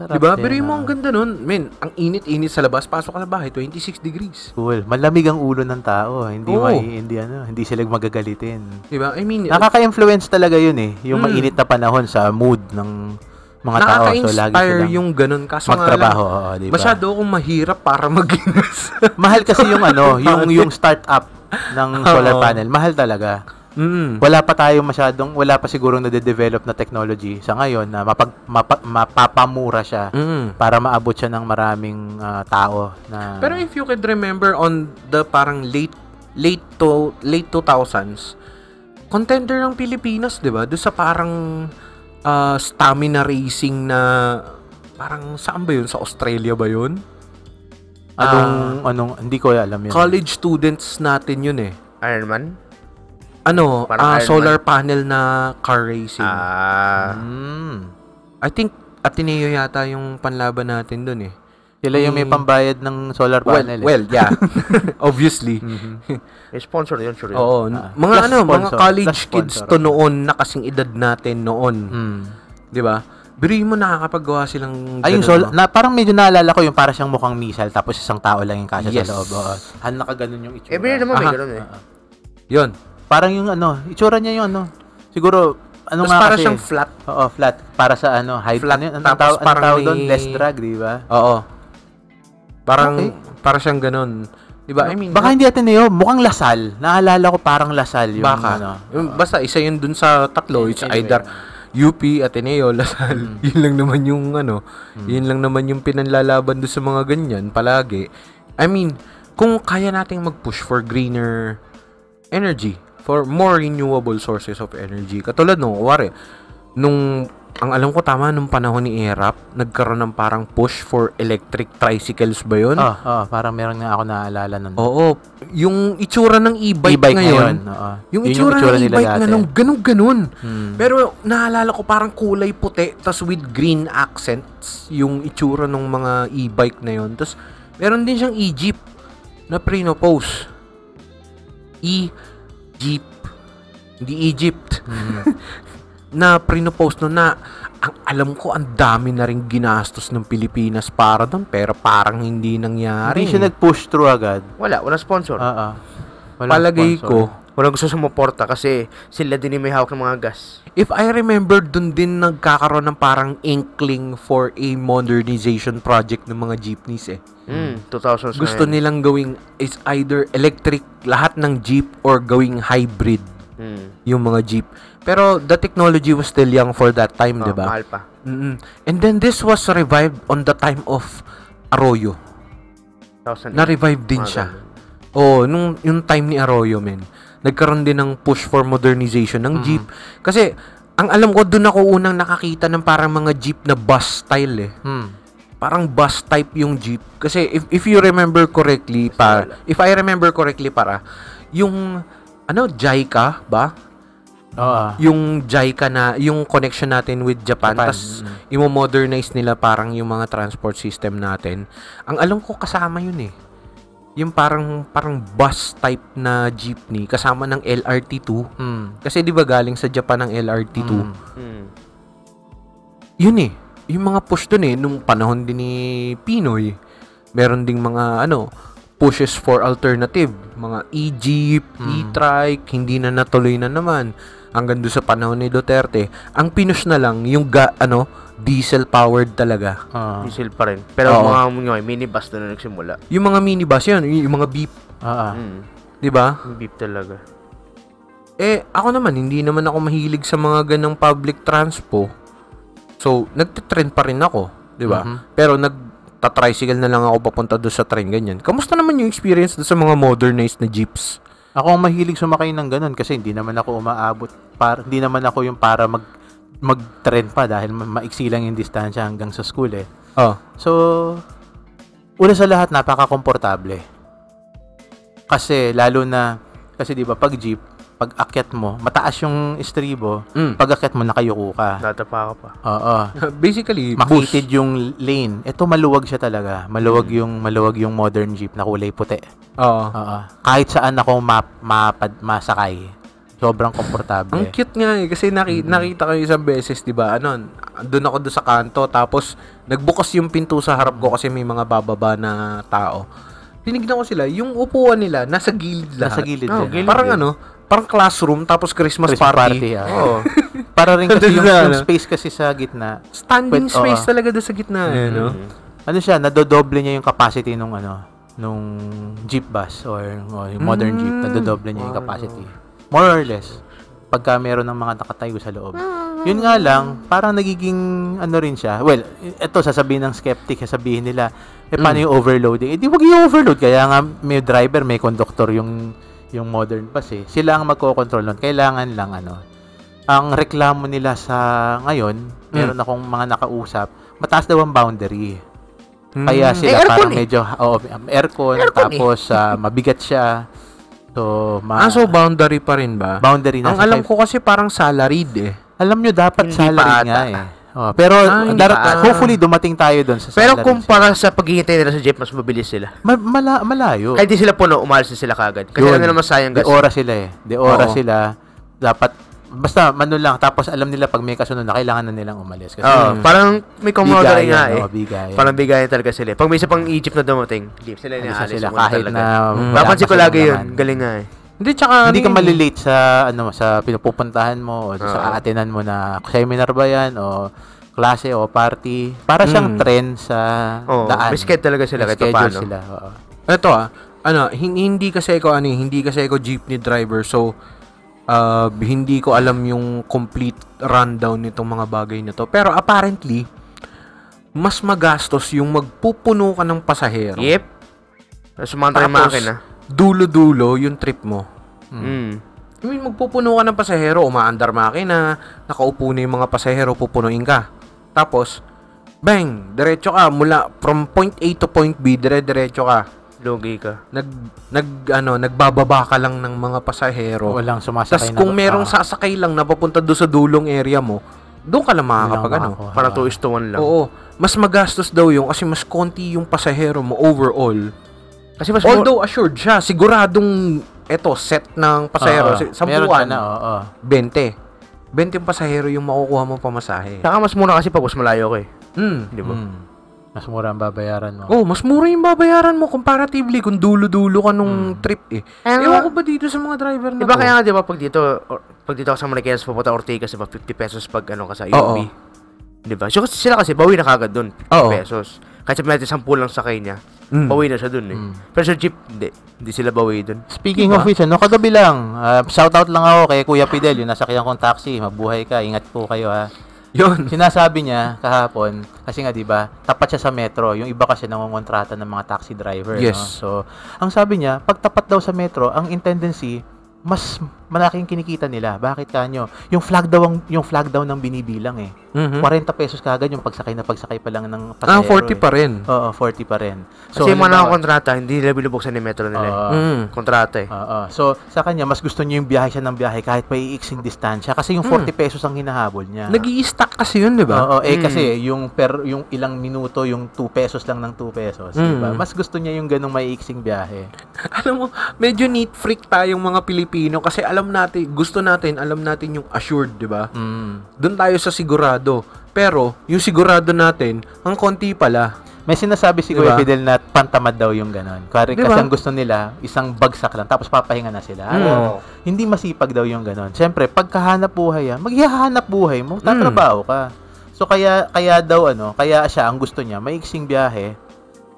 Sarap Diba? din, Pero yung ah. mga ganda nun, men, ang init-init sa labas, pasok ka sa bahay, 26 degrees. Cool. Malamig ang ulo ng tao. Hindi Oo. hindi sila magagalitin. Diba? I mean, Nakaka-influence talaga yun eh. Yung mainit na panahon sa mood ng mga tao. So lagi nakaka-inspire silang yung ganun. Kaso nga lang, magtrabaho. Oo, diba? masyado akong mahirap para maginas. Mahal kasi yung yung start-up ng solar panel. Mahal talaga. Wala pa sigurong nade-develop na technology sa ngayon na mapapamura siya para maabot siya ng maraming tao na Pero if you could remember on the parang late 2000s, contender ng Pilipinas, 'di ba? Doon sa parang stamina racing na parang saan ba 'yun? Sa Australia ba 'yun? anong hindi ko alam yun. College students natin 'yun eh. Iron Man? Solar Parang Iron panel na car racing. I think Ateneo yata yung panlaban natin doon eh. Sila yung may pambayad ng solar panel. Well, yeah. Obviously. May sponsor yun, sure yun. Oo. Plus Mga sponsor. college Plus kids sponsor. to noon na kasing edad natin noon. 'Di ba? Biruin mo nakakapagawa silang Ay, yung ganun, no? parang medyo naalala ko yung para siyang mukhang missile tapos isang tao lang yung kasya Yes. sa loob. Nakaganon yung itsura. Every year naman may Aha. ganun eh. 'Yun. Parang yung itsura niya yung siguro ano Tapos nga para kasi, siyang flat. Oo, flat. Para sa high, Flat, anong tapos parang tawag may- doon? Less drag, di ba? Oo. Parang, Okay. para siyang ganun. Diba? I mean, Baka hindi Ateneo, mukhang Lasal. Naalala ko parang Lasal yung baka. ano. Basta isa yun dun sa tatlo. It's either UP, Ateneo, Lasal. Yun lang naman yung yun lang naman yung pinanlalaban doon sa mga ganyan palagi. I mean, kung kaya nating mag-push for greener energy, for more renewable sources of energy. Katulad ang alam ko tama, nung panahon ni ERAP, nagkaroon ng parang push for electric tricycles ba yun? Parang meron nga ako naalala nun. Oo. Yung itsura ng e-bike ngayon. Oo. Yung Yun itsura ng nila e-bike dati. ganun. Pero naalala ko parang kulay puti tas with green accents yung itsura ng mga e-bike na yun. Tas meron din siyang e-jeep na pre-propose. E-jeep. Hindi Egypt. Na pre-propose na ang alam ko ang dami na rin ginastos ng Pilipinas para doon pero parang hindi nangyari. Hindi siya nag-push through agad. Walang sponsor. Palagay ko, Walang gusto sumuporta kasi sila din yung may hawak ng mga gas. if I remember, dun din nagkakaroon ng parang inkling for a modernization project ng mga jeepneys 2000s Gusto na yun. nilang gawing is either electric lahat ng jeep or gawing hybrid yung mga jeep. Pero the technology was still young for that time, di ba? Mahal pa. And then this was revived on the time of Arroyo. 2008. Na-revive din Mga siya. ganun. Yung time ni Arroyo, men. Nagkaroon din ng push for modernization ng jeep. Kasi, ang alam ko, doon ako unang nakakita ng parang mga jeep na bus style Parang bus type yung jeep. Kasi, if you remember correctly, if I remember correctly, yung, JICA ba? Yung JICA na, yung connection natin with Japan. Tas, imo-modernize nila parang yung mga transport system natin. Ang alam ko, kasama yun yung parang bus type na jeepney kasama ng LRT2. Kasi 'di ba galing sa Japan ang LRT2. Yun yung mga push doon nung panahon din ni Pinoy. Meron ding mga pushes for alternative, mga e-jeep, e-trike, hindi na natuloy na naman hanggang doon sa panahon ni Duterte. Ang pinush na lang yung diesel powered talaga. Diesel pa rin. Pero mga minibus na nagsimula. Yung mga minibus yun, yung mga beep. 'Di ba? Beep talaga. Ako naman, hindi naman ako mahilig sa mga ganang public transpo. So, nagte-trend pa rin ako, 'di ba? Pero nagta-tricycle na lang ako papunta doon sa train ganyan. Kamusta naman yung experience doon sa mga modernized na jeeps? Ako ang mahilig sumakay ng ganun kasi hindi naman ako umaabot hindi naman ako yung para mag-trend pa dahil maiksi lang yung distansya hanggang sa school So, una sa lahat, napaka-komportable. Kasi, kasi di ba, pag jeep, pag akyat mo, mataas yung estribo, pag akyat mo, nakayuko ka. Natapa ka pa. Basically, makitid yung lane. Ito, maluwag siya talaga. Maluwag yung modern jeep na kulay puti. Kahit saan ako masakay. Sobrang komportable. Ang cute nga kasi nakita ko isang beses, 'di ba? Doon ako sa kanto tapos nagbukas yung pinto sa harap ko kasi may mga bababa na tao. Tinignan ko sila, yung upuan nila nasa gilid lahat. Nasa gilid. Parang parang classroom tapos Christmas party. Oo. Para rin kasi yung space kasi sa gitna. Standing space talaga doon sa gitna, Ano siya, nadodoble niya yung capacity nung jeep bus or yung modern jeep, nadodoble niya yung capacity. More or less, pagka meron ng mga nakatayo sa loob. Yun nga lang, parang nagiging rin siya. Well, ito sasabihin ng skeptic, sasabihin nila, paano yung overloading? Di wag yung overload. Kaya nga may driver, may conductor yung modern bus Sila ang magko-control nun. Kailangan lang ang reklamo nila sa ngayon, meron akong mga nakausap, mataas daw ang boundary. Kaya sila parang medyo aircon tapos mabigat siya. So, so boundary pa rin ba? Boundary na. Ang alam ko kasi parang salaried Alam nyo, dapat salary nga pero hopefully dumating tayo doon sa salary. Pero kumpara sa paghihintay nila sa jeep, mas mabilis sila. Malayo. Kahit di sila puno, umalis na sila kagad. Kasi ano naman sayang gas. De oras sila. Dapat basta lang tapos alam nila pag may kasunod na kailangan na nilang umalis kasi parang may camaraderie nga bigayan. Parang bigayan talaga sila. Pag may isa pang Egypt na dumating, jeep sila inaalis kahit na papansin ko lagi yun. Galing nga Hindi, tsaka Hindi ka malilate sa sa pinupupuntahan mo o sa aatinan mo na seminar ba yan o klase o party. Para siyang trend sa daan. May schedule talaga sila kahit paano. Sila. Ito hindi kasi ako jeepney driver, so hindi ko alam yung complete rundown nitong mga bagay na to. Pero apparently, mas magastos yung magpupuno ka ng pasahero. Yep. Sumantay yung makina. Dulo-dulo yung trip mo. I mean, magpupuno ka ng pasahero, umaandar makina, nakaupo na yung mga pasahero, pupunuin ka. Tapos, bang, diretso ka from point A to point B, diretso ka. Logi ka. Nagbababa ka lang ng mga pasahero. Walang sumasakay. Tapos kung merong sasakay lang na papunta doon sa dulong area mo, doon ka lang makakapag Para 2:1 lang. Oo. Mas magastos daw yung kasi mas konti yung pasahero mo overall. Kasi mas although assured siya, siguradong set ng pasahero sa buwan. 20 yung pasahero yung makukuha mo pamasahe. Saka mas mura kasi pag mas malayo ka eh. Di ba? Mas mura ang babayaran mo. Mas mura yung babayaran mo comparatively kung dulo-dulo ka nung trip eh. Ewan ko ba dito sa mga driver na diba kaya nga, diba, pag dito ka sa Marikina pupunta Ortigas, diba, 50 pesos pag ka sa UP. Diba? So, sila kasi bawi na kagad dun, 50 pesos. Kahit sabi natin 10 lang sakay niya, bawi na siya dun eh. Pero sa jeep, hindi sila bawi dun. Speaking of which, kagabi lang, shoutout lang ako kay Kuya Fidel, yung nasakyan kong taxi. Mabuhay ka, ingat po kayo ha. Yun. Sinasabi niya kahapon, kasi nga 'di ba, tapat siya sa metro. Yung iba kasi nangongontrata ng mga taxi driver, yes. No? So, ang sabi niya, pag tapat daw sa metro, ang tendency mas malaking kinikita nila. Bakit kanyo? Yung flag daw ng binibilang eh. 40 pesos kagad yung pagsakay pa lang ng pasahero. 40 pa rin. Oo, 40 pa rin. So, kasi yung mga kontrata, hindi nila binubuksan ni metro nila. Kontrata eh. So, sa kanya, mas gusto niya yung biyahe siya ng biyahe kahit pa iiksing distansya kasi yung 40 pesos ang hinahabol niya. Nag-i-stack kasi yun, di ba? Oo, kasi yung ilang minuto, yung 2 pesos lang ng 2 pesos. Diba? Mas gusto niya yung ganong maiiksing biyahe. Alam mo, medyo neat freak tayong mga Pilipino kasi alam natin yung assured, di ba? Doon tayo sa sigurado. Pero, yung sigurado natin, ang konti pala. May sinasabi si Kuya Fidel na pantamad daw yung ganon. Kasi ang gusto nila, isang bagsak lang, tapos papahinga na sila. Hindi masipag daw yung ganon. Siyempre, pagkahanap buhay maghahanap buhay mo, tatrabaho ka. So, kaya siya, ang gusto niya, maiksing biyahe.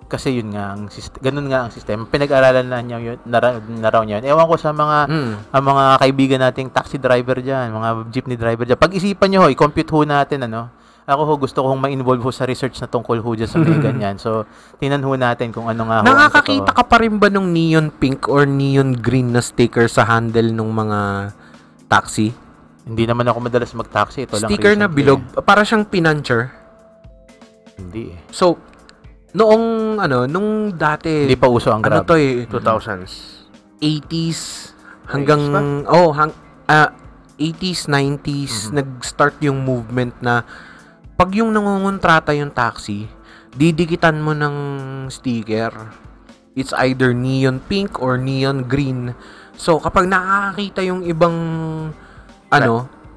Kasi yun nga, ganun nga ang sistema. Pinag-aralan na raw niya. Ewan ko sa mga mga kaibigan nating taxi driver dyan, mga jeepney driver dyan. Pag-isipan nyo, i-compute ho natin, Ako gusto kong ma-involve sa research na tungkol ho dyan sa mga ganyan. So, tinan ho natin kung ano nga ho. Nakakakita ka pa rin ba ng neon pink or neon green na sticker sa handle ng mga taxi? Hindi naman ako madalas mag-taxi. Ito sticker lang na bilog. Para siyang pinancher. Hindi eh. So, nung dati, hindi pa uso ang Grab. 2000s. 80s hanggang 80s, 90s nag-start yung movement na pag yung nangungontrata yung taxi, didikitan mo ng sticker. It's either neon pink or neon green. So kapag nakakakita yung ibang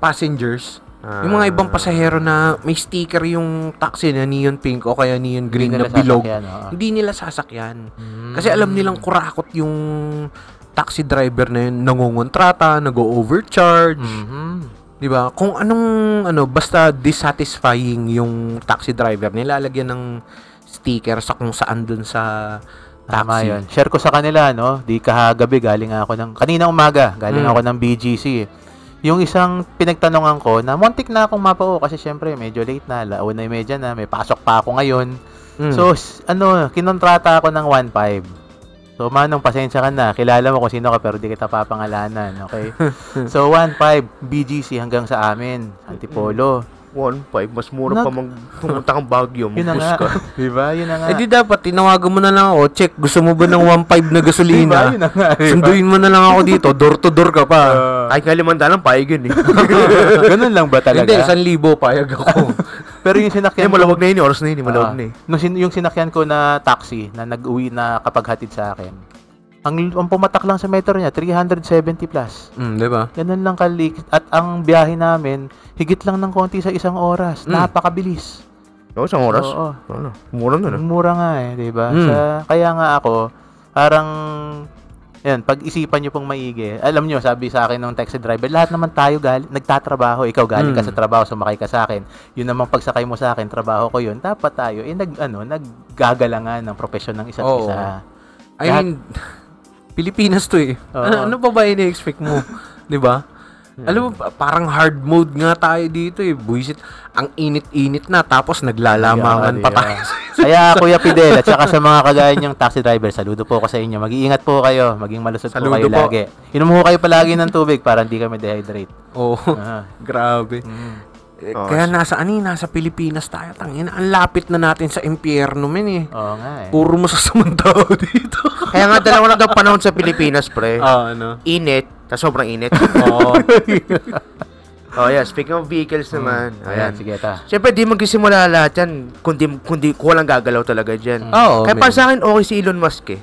passengers, yung mga ibang pasahero na may sticker yung taxi na neon pink o kaya neon green na bilog, hindi nila sasakyan. Kasi alam nilang kurakot yung taxi driver na yun, nangungontrata, nag-overcharge. Di ba? Kung basta dissatisfying yung taxi driver, nilalagyan ng sticker sa kung saan dun sa taxi. Tama yun. Share ko sa kanila, di kahagabi, kanina umaga, galing ako ng BGC. Yung isang pinagtanongan ko na muntik na akong mapao kasi syempre medyo late na, 1:30 na, may pasok pa ako ngayon. So, kinontrata ako ng 1.5. So, Manong, pasensya ka na. Kilala mo kung sino ka pero di kita papangalanan. Okay? So, 1.5 BGC hanggang sa amin. Antipolo. 1.5. Mas mura pa pumunta kang Baguio. Yun na nga. Diba? Yun na nga. Di dapat, tinawagan mo na lang ako. Check, gusto mo ba ng 1.5 na gasolina? Diba? Yun na nga. Sunduin mo na lang ako dito. Door to door ka pa. Kahit nga 500 lang, payag yun eh. Ganun lang ba talaga? Hindi, 1,000 payag ako. Pero yung sinakyan malawag na yun, oras na yun, malawag na eh. Yung sinakyan ko na taxi na nag-uwi na kapag hatid sa akin, ang pumatak lang sa metro niya, 370 plus. Diba? Ganun lang kalik. At ang biyahe namin, higit lang ng konti sa 1 oras. Napakabilis. Oo, 1 oras? Oo. Mura na. Mura nga eh, diba? Kaya nga ako, parang, Ayan, pag-isipan nyo pong maigi. Alam nyo, sabi sa akin ng taxi driver, lahat naman tayo nagtatrabaho. Ikaw galing ka sa trabaho, sumakay ka sa akin. Yun naman pagsakay mo sa akin, trabaho ko yun. Dapat tayo, naggagalangan ng profesyon ng isa't isa. I mean, Pilipinas to eh. Ano pa ba ini-expect mo? 'Di ba? Alam mo, parang hard mode nga tayo dito eh. Buisit. Ang init-init na, tapos naglalamangan pa tayo. Kaya Kuya Fidel, at saka sa mga kagaya niyang taxi driver, saludo po ako sa inyo. Mag-iingat po kayo. Maging malusog po kayo lagi. Inom po kayo palagi ng tubig para hindi kami dehydrate. Grabe. Kaya nasa Pilipinas tayo. Tangina, ang lapit na natin sa impyerno, men eh. Oo nga eh. Puro masasamang tao dito. Kaya nga, dalawa na daw panahon sa Pilipinas, pre. Init, sobrang init. Speaking of vehicles naman. Ayan, sige ta. Siyempre, di magsisimula lahat yan kundi walang gagalaw talaga dyan. Kaya para sa akin, okay si Elon Musk eh.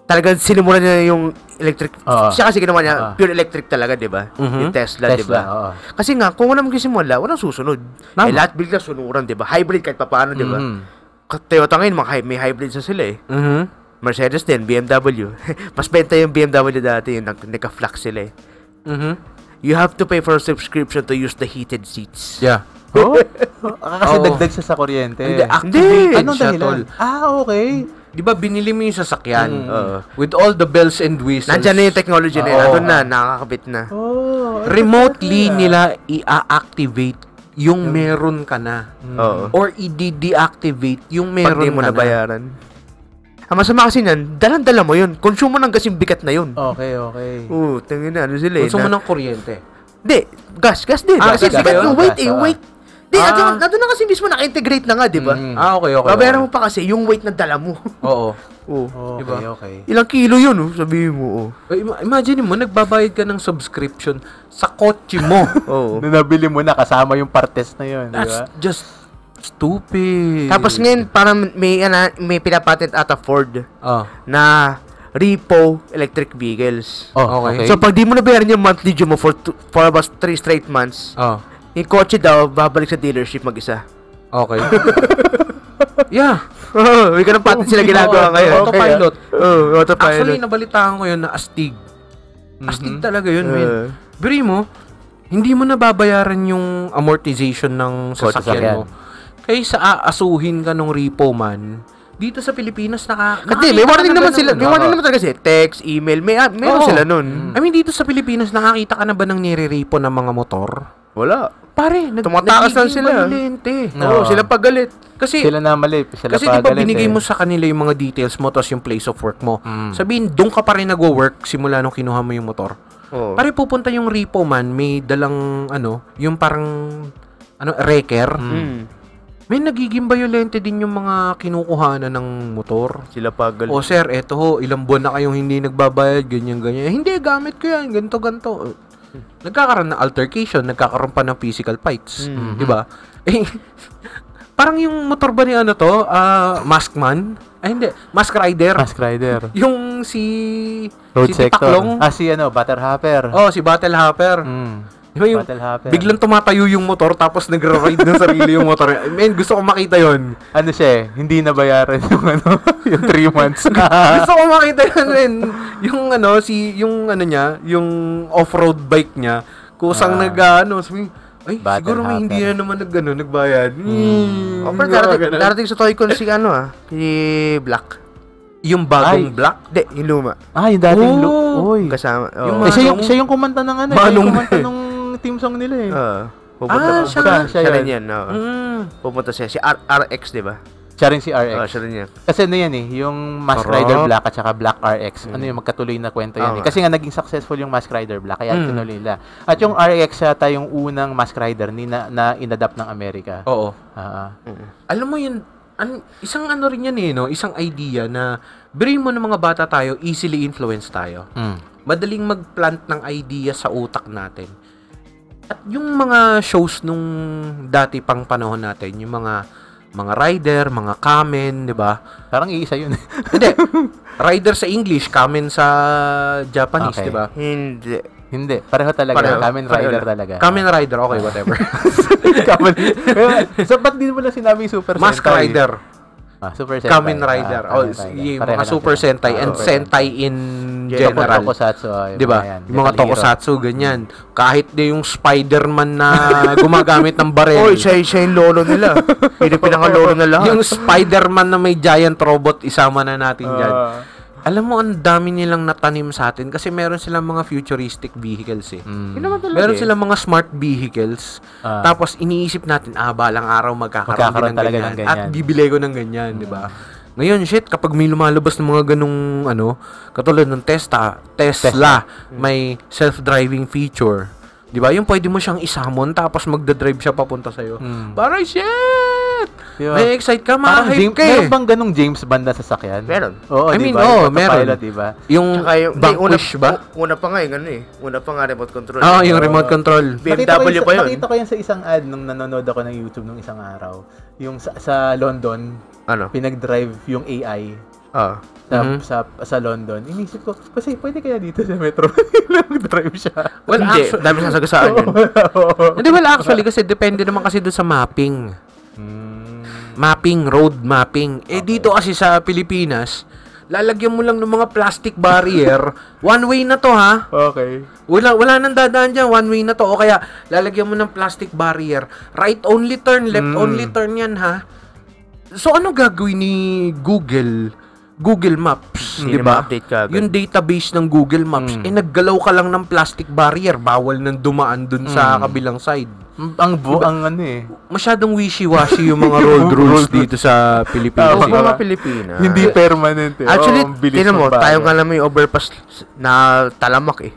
Talagang sinimulan niya yung electric. Siya kasi ginawa niya, pure electric talaga, di ba? Yung Tesla, di ba? Kasi nga, kung walang magsisimula, walang susunod. Lahat bigla sunuran, di ba? Hybrid kahit papaano, di ba? Toyota ngayon, may hybrid sa sila eh. Mercedes din, BMW. Mas benta yung BMW dati, yung nagka-flux sila eh. You have to pay for a subscription to use the heated seats. Yeah. Kasi dagdag siya sa kuryente. Hindi, anong dahilan? Okay. Di ba binili mo yung sasakyan with all the bells and whistles? Nandiyan na yung technology na yun. Nandun na, nakakabit na. Remotely nila i-activate yung meron ka na. Or i-deactivate yung meron ka na. Pag di mo nabayaran. Ang masama kasi niyan, dalan-dala mo yun. Konsumo ng gasing bigat na yun. Okay. Tingin na, ano sila eh. Konsumo ng kuryente. Hindi, gas din. Kasi bigat yung weight. Di, nandun na kasi mismo naka-integrate na nga, di ba? Okay. Babayaran mo pa kasi yung weight na dala mo. Okay. Ilang kilo yun, sabihin mo. Imagine mo, nagbabayad ka ng subscription sa kotse mo. Nabili mo na kasama yung partes na yun, di ba? That's just stupid. Tapos ngayon, parang may pinapatent ata Ford na repo electric vehicles. Okay. So, pag di mo nabayaran yung monthly due mo for about 3 straight months, yung kotse daw, babalik sa dealership mag-isa. Okay. Yeah. May ganun patent sila ginagawa ngayon. Autopilot. Autopilot. Actually, nabalitaan ko yun na astig. Astig talaga yun, man. Biri mo, hindi mo nababayaran yung amortization ng sasakyan mo. Kaysa aasuhin ka nung repo man, dito sa Pilipinas Kasi may warning naman sila. May warning naman talaga kasi. Text, email, meron sila nun. I mean, dito sa Pilipinas, nakakita ka na ba ng nire-repo ng mga motor? Wala. Pare, tumatakas lang sila. Sila pagalit. Kasi sila na mali. Kasi di ba binigay mo sa kanila yung mga details mo tapos yung place of work mo. Sabihin, doon ka pa rin nagwo-work simula nung kinuha mo yung motor. Pare, pupunta yung repo man, may dalang, yung parang, wrecker. May nagiging violente din yung mga kinukuhanan ng motor. Sila pagalit. O sir, eto ho, ilang buwan na kayong hindi nagbabayad, ganyan. Hindi, gamit ko yan, ganito. Nagkakaroon ng altercation, nagkakaroon pa ng physical fights. Di ba? Parang yung motor ba ni Maskman? Ay, hindi. Mask Rider. Yung si Taklong. Si Battle Hopper. Si Battle Hopper. Yung biglang tumatayo yung motor tapos nagra-ride ng sarili yung motor. Man, gusto ko makita yon. Ano siya, hindi nabayaran yung yung 3 months. Gusto ko makita yun, man. Yung yung off-road bike niya, kusang sabi, siguro may hindi na naman nagbayad. Darating sa Toycon si Black. Yung bagong Black? Hindi, yung luma. Yung dating Oy. Kasama. Siya yung kumanta ng kumanta ng team song nila eh. Siya rin yan. Pupunta siya. Si RX, di ba? Siya rin si RX. Siya rin yan. Kasi yung Mask Rider Black at saka Black RX, yung magkatuloy na kwento yan. Kasi nga naging successful yung Mask Rider Black, kaya tinuloy nila. At yung RX yata yung unang Mask Rider na inadapt ng Amerika. Oo. Alam mo yun, isang rin yan isang idea na brain mo ng mga bata tayo, easily influenced tayo. Madaling mag-plant ng idea sa utak natin. At yung mga shows nung dati pang panahon natin, yung mga rider, mga kamen, di ba? Parang iisa yun. Hindi. Rider sa English, kamen sa Japanese, di ba? Hindi. Pareho talaga. Kamen Rider talaga. Kamen Rider, okay, whatever. So, ba't di mo lang sinabi Super Sentai? Mask Rider. Super Sentai. Kamen Rider. Yung mga Super Sentai. And Sentai in general. Tokusatsu, di ba? Yung mga tokusatsu, ganyan. Kahit na yung Spider-Man na gumagamit ng barel. Oy, siya yung lolo nila. Hindi pinaka-lolo na lahat. Yung Spider-Man na may giant robot, isama na natin dyan. Alam mo, ang dami nilang natanim sa atin kasi meron silang mga futuristic vehicles eh. Meron silang mga smart vehicles. Tapos iniisip natin, balang araw magkakaroon ng ganyan. At bibili ko ng ganyan, di ba? Ngayon, kapag may lumalabas ng mga ganung katulad ng Tesla, may self-driving feature. Di ba? Yung pwede mo siyang isamon tapos magdadrive siya papunta sa'yo. Parang Diba? May excite ka, ma-hype ka Meron bang ganung James Bond na sasakyan? Meron. Oo, meron. Pilot, diba? Yung Vanquish ba? Una pa nga Una pa nga remote control. Yung remote control. BMW pa yun. Nakita ko yan sa isang ad nung nanonood ako ng YouTube nung isang araw. Yung sa London, pinag-drive yung AI. Sa London. Inisip ko, kasi pwede kaya dito sa Metro mag-drive siya. Well, hindi. Dami sasagasaan yun. Hindi, actually, kasi depende naman kasi doon sa mapping. Road mapping. Dito kasi sa Pilipinas, lalagyan mo lang ng mga plastic barrier. One way na to, ha? Okay. Wala nang dadaan dyan. One way na to. O kaya, lalagyan mo ng plastic barrier. Right only turn, left only turn yan, ha? So, ano gagawin ni Google Maps, di ba? Yung database ng Google Maps, naggalaw ka lang ng plastic barrier, bawal nang dumaan dun sa kabilang side. Masyadong wishy-washy yung mga road rules dito sa Pilipinas. Mga Pilipinas. Hindi permanent eh. Actually, tinan mo, tayo nga naman yung overpass na talamak eh.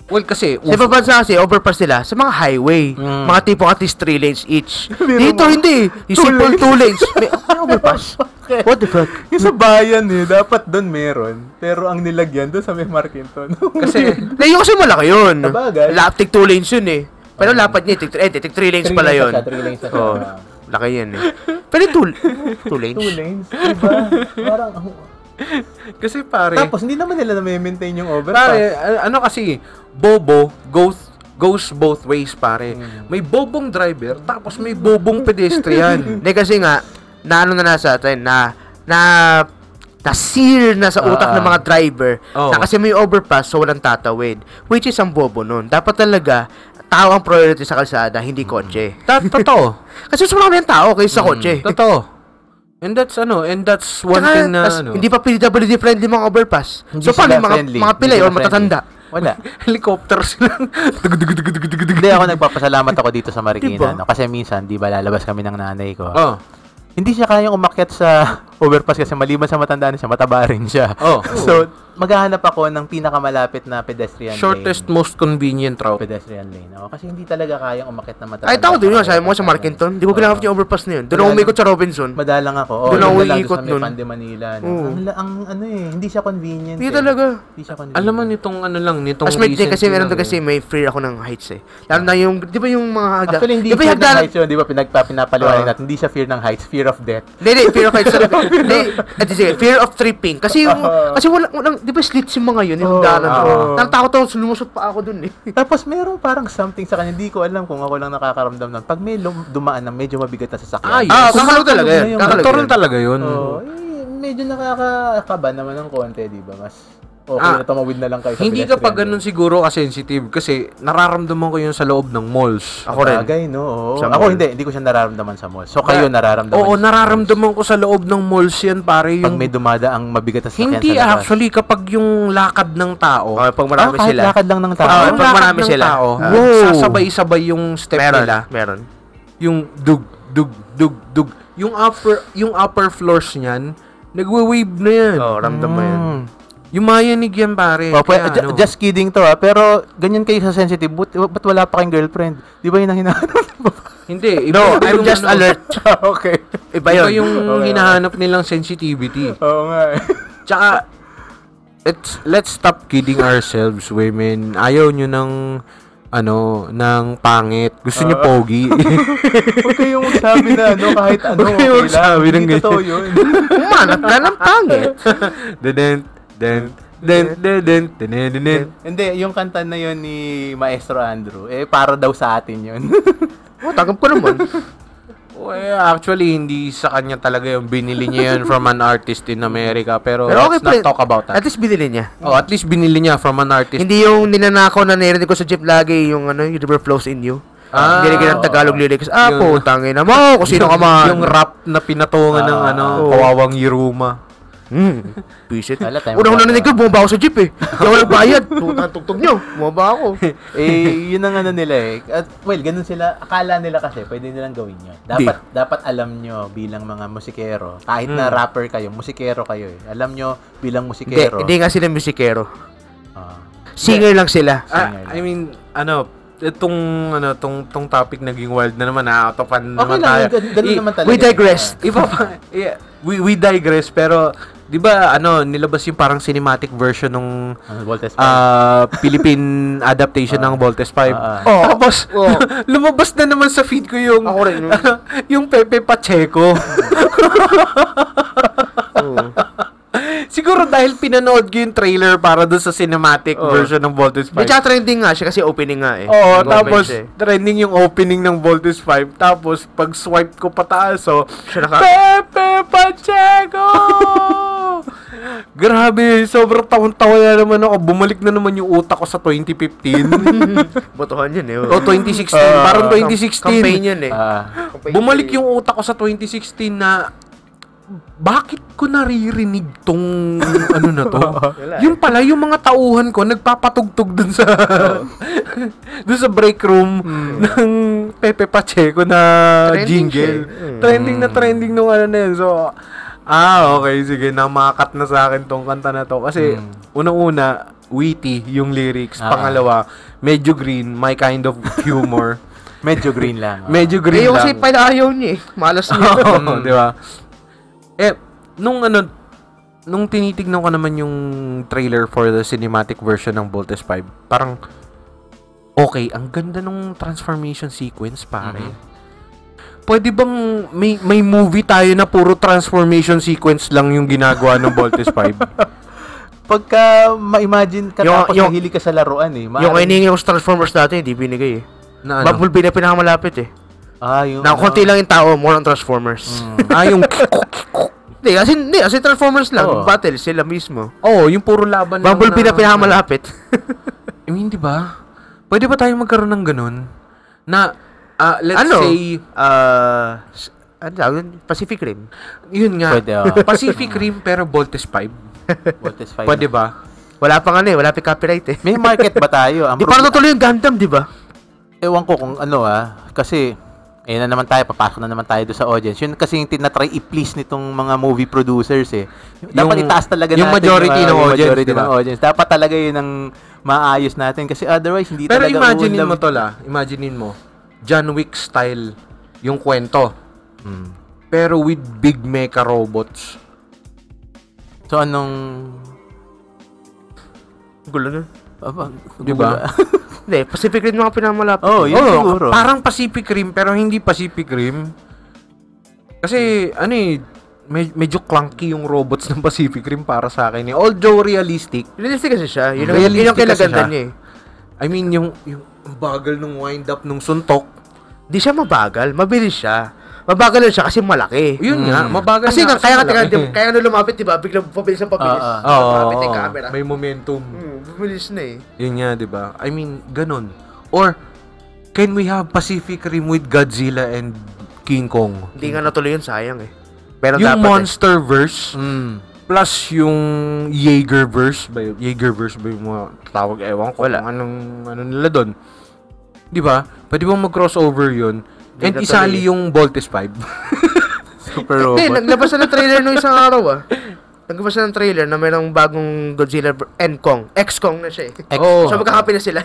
Well, kasi sa ibang bansa kasi, overpass nila sa mga highway. Mga tipong at least 3 lanes each. Dito, hindi. Yung simple 2 lanes. May overpass. What the fuck? Yung sa bayan dapat doon meron. Pero ang nilagyan doon sa may Markinton. Kasi, yung kasi malaki yun. Sabagay. Tig 2 lanes yun eh. Pero lapad niya, tig 3 lanes pala yun. 3 lanes na siya. Laki yan eh. Pero 2 lanes. 2 lanes? Diba? Parang, kasi pare, tapos hindi naman nila na-maintain yung overpass. Pare, kasi, bobo goes both ways, pare. May bobong driver, tapos may bobong pedestrian. Hindi kasi nga, nasa atin, na-sear na sa utak ng mga driver, na kasi may overpass, so walang tatawid. Which is ang bobo nun. Dapat talaga, tao ang priority sa kalsada, hindi kotse. Totoo. Kasi mas marami ang tao kaysa sa kotse. Totoo. And that's one thing na hindi pa PWD friendly mga overpass. So paano mga pilay o matatanda? Wala. Helicopter silang. Hindi, ako nagpapasalamat ako dito sa Marikina. Kasi minsan, di ba, lalabas kami ng nanay ko. Hindi siya kayang umakyat sa overpass kasi maliban sa matandaan siya, mataba rin siya. So, maghahanap ako ng pinakamalapit na pedestrian shortest, lane. most convenient route. Pedestrian lane. Kasi hindi talaga kayang umakyat na matanda. Ay, tao din yun. Sabi mo sa Markinton. Di ko ginamit yung overpass na yun. Doon ako umikot sa Robinson. Madalang ako. Doon ako umikot nun. Pande Manila. Hindi siya convenient. Hindi talaga. Hindi siya convenient. Alam mo nitong nitong as recent kasi meron doon kasi may fear ako ng heights eh. Lalo na yung, di ba yung mga actually, hindi fear ng heights yun. Di ba pinapaliwanag natin. Hindi siya fear ng heights. Fear of death. Hindi, fear of heights. Fear of tripping. Kasi walang, di ba slits yung mga yun, yung daanan ko. Natakot ako, lumusot pa ako dun eh. Tapos meron parang something sa kanya, hindi ko alam kung ako lang nakakaramdam nun. Pag may dumaan na medyo mabigat na sasakyan. Kakalo talaga yun. Kakalo talaga yun. Medyo nakakakaba naman ng konti, di ba? Mas okay na tumawid na lang kayo sa hindi ka pa ganun siguro ka-sensitive kasi nararamdaman ko yun sa loob ng malls. Ako rin. Bagay, no? Ako hindi ko siya nararamdaman sa malls. So kayo nararamdaman? Oo, nararamdaman ko sa loob ng malls yan, pare. Pag may dumadaang mabigat na sasakyan hindi, actually, kapag yung lakad ng tao. Pag marami sila. Lakad lang ng tao. Pag marami sila. Sasabay-sabay yung step nila. Meron. Yung dug. Yung upper floors niyan, nagwe-wave na yan. Ramdam mo yan. Yung mayanig yan, pare. Just kidding to pero ganyan kayo sa sensitive. Ba't wala pa kayong girlfriend? Di ba yun ang hinahanap? Hindi. No, I'm just alert. Okay. Iba yung hinahanap nilang sensitivity. Oo nga. Tsaka, let's stop kidding ourselves, women. Ayaw nyo ng pangit. Gusto nyo pogi. Huwag kayong magsabi na kahit ano. Huwag kayong magsabi ng ganyan. Totoo yun. Manap ka ng pangit. Hindi, yung kanta na yun ni Maestro Andrew, para daw sa atin yun. Tagap ko naman. Actually, hindi sa kanya talaga yung binili niya yun from an artist in America. Pero okay, let's not talk about that. At least binili niya. At least binili niya from an artist. Hindi yung ninanakaw na narinig ko sa jeep lagi, yung yung river flows in you. Hindi ng Tagalog lyrics. Putangin na mo, kung sino ka man. Yung rap na pinatungan ng kawawang Yiruma. Pisit. Una-una narinig ko, bumaba ako sa jeep eh. Kaya walang bayad. Tugtog nyo. Bumaba ako. Yun ang nila eh. At, ganun sila. Akala nila kasi, pwede nilang gawin yun. Dapat alam nyo bilang mga musikero. Kahit na rapper kayo, musikero kayo eh. Alam nyo bilang musikero. Hindi nga sila musikero. Singer lang sila. I mean, itong topic naging wild na naman, nakakatapan naman tayo. Ganun naman talaga. We digress. We digress, pero di ba nilabas yung parang cinematic version ng Philippine adaptation ng Voltes 5. Tapos lumabas na naman sa feed ko yung yung Pepe Pacheco. Siguro dahil pinanood ko yung trailer para doon sa cinematic version ng Voltes 5. May trending nga siya kasi opening nga eh. Tapos trending yung opening ng Voltes 5. Tapos pag swipe ko pataas, Pepe Pacheco! Grabe, sobrang taon-tawa na naman ako. Bumalik na naman yung utak ko sa 2015. Botohan yun eh. 2016. Parang 2016. Campaign yun eh. Bumalik yung utak ko sa 2016 na bakit ko naririnig tong na to? Yung pala, yung mga tauhan ko nagpapatugtog dun sa dun sa break room ng Pepe Pacheco na jingle. Trending nung na yun. So, okay, sige, namakat na sa akin tong kanta na to. Kasi, unang-una, witty yung lyrics. Pangalawa, medyo green, my kind of humor. Medyo green lang. Medyo green lang. Kasi pala ayaw niya eh. Malas niya. Di ba? Nung tinitignan ko naman yung trailer for the cinematic version ng Voltes 5, parang okay, ang ganda nung transformation sequence, pare. Pwede bang may movie tayo na puro transformation sequence lang yung ginagawa ng Voltes 5? Pagka ma-imagine ka tapos nahili ka sa laruan eh. Yung hiningi yung Transformers dati, hindi binigay eh. Bumblebee na pinakamalapit eh. Yung konti lang yung tao, more on Transformers. Yung Hindi, kasi Transformers lang. Battle sila mismo. Yung puro laban lang. Bumblebee na pinakamalapit. I mean, di ba? Pwede ba tayong magkaroon ng ganun? Na, let's say, Pacific Rim. Yun nga. Pwede, Pacific Rim pero Voltes 5. Voltes 5. Pwede ba? Wala pa wala pa copyright eh. May market ba tayo? Di parang natuloy yung Gundam, di ba? Ewan ko kung kasi na naman tayo, papasok na naman tayo doon sa audience. Yun kasi yung tinatry i-please nitong mga movie producers eh. Dapat itaas talaga yung natin majority ng audience, majority ng audience. Dapat talaga yun ang maayos natin kasi otherwise hindi pero talaga imaginein mo to imaginein mo John Wick style yung kwento. Pero with big mecha robots. So anong gulo na. Di ba? Hindi, Pacific Rim mga pinakamalapit. Yun siguro. Parang Pacific Rim pero hindi Pacific Rim. Kasi medyo clunky yung robots ng Pacific Rim para sa akin. Although realistic. Realistic kasi siya. Yun yung kinaganda niya eh. I mean, yung bagal nung wind up nung suntok. Di siya mabagal, mabilis siya. Mabagal lang siya kasi malaki. Yun nga, mabagal kasi nga. Kaya lumapit, diba? Biglang pabilis ang pabilis. Lumapit yung camera. May momentum. Mabilis na eh. Yun nga, diba? I mean, ganun. Or, can we have Pacific Rim with Godzilla and King Kong? Hindi nga natuloy yun, sayang eh. Pero yung Monsterverse, plus yung Jaegerverse ba yung mga tawag, ewan ko. Wala. Anong nila doon. Diba? Pwede bang mag-crossover yun? And isali yung Voltes 5. Super robot. Hindi, naglabas na ng trailer nung isang araw Naglabas na ng trailer na mayroong bagong Godzilla and Kong. X-Kong na siya eh. So magkakapi na sila.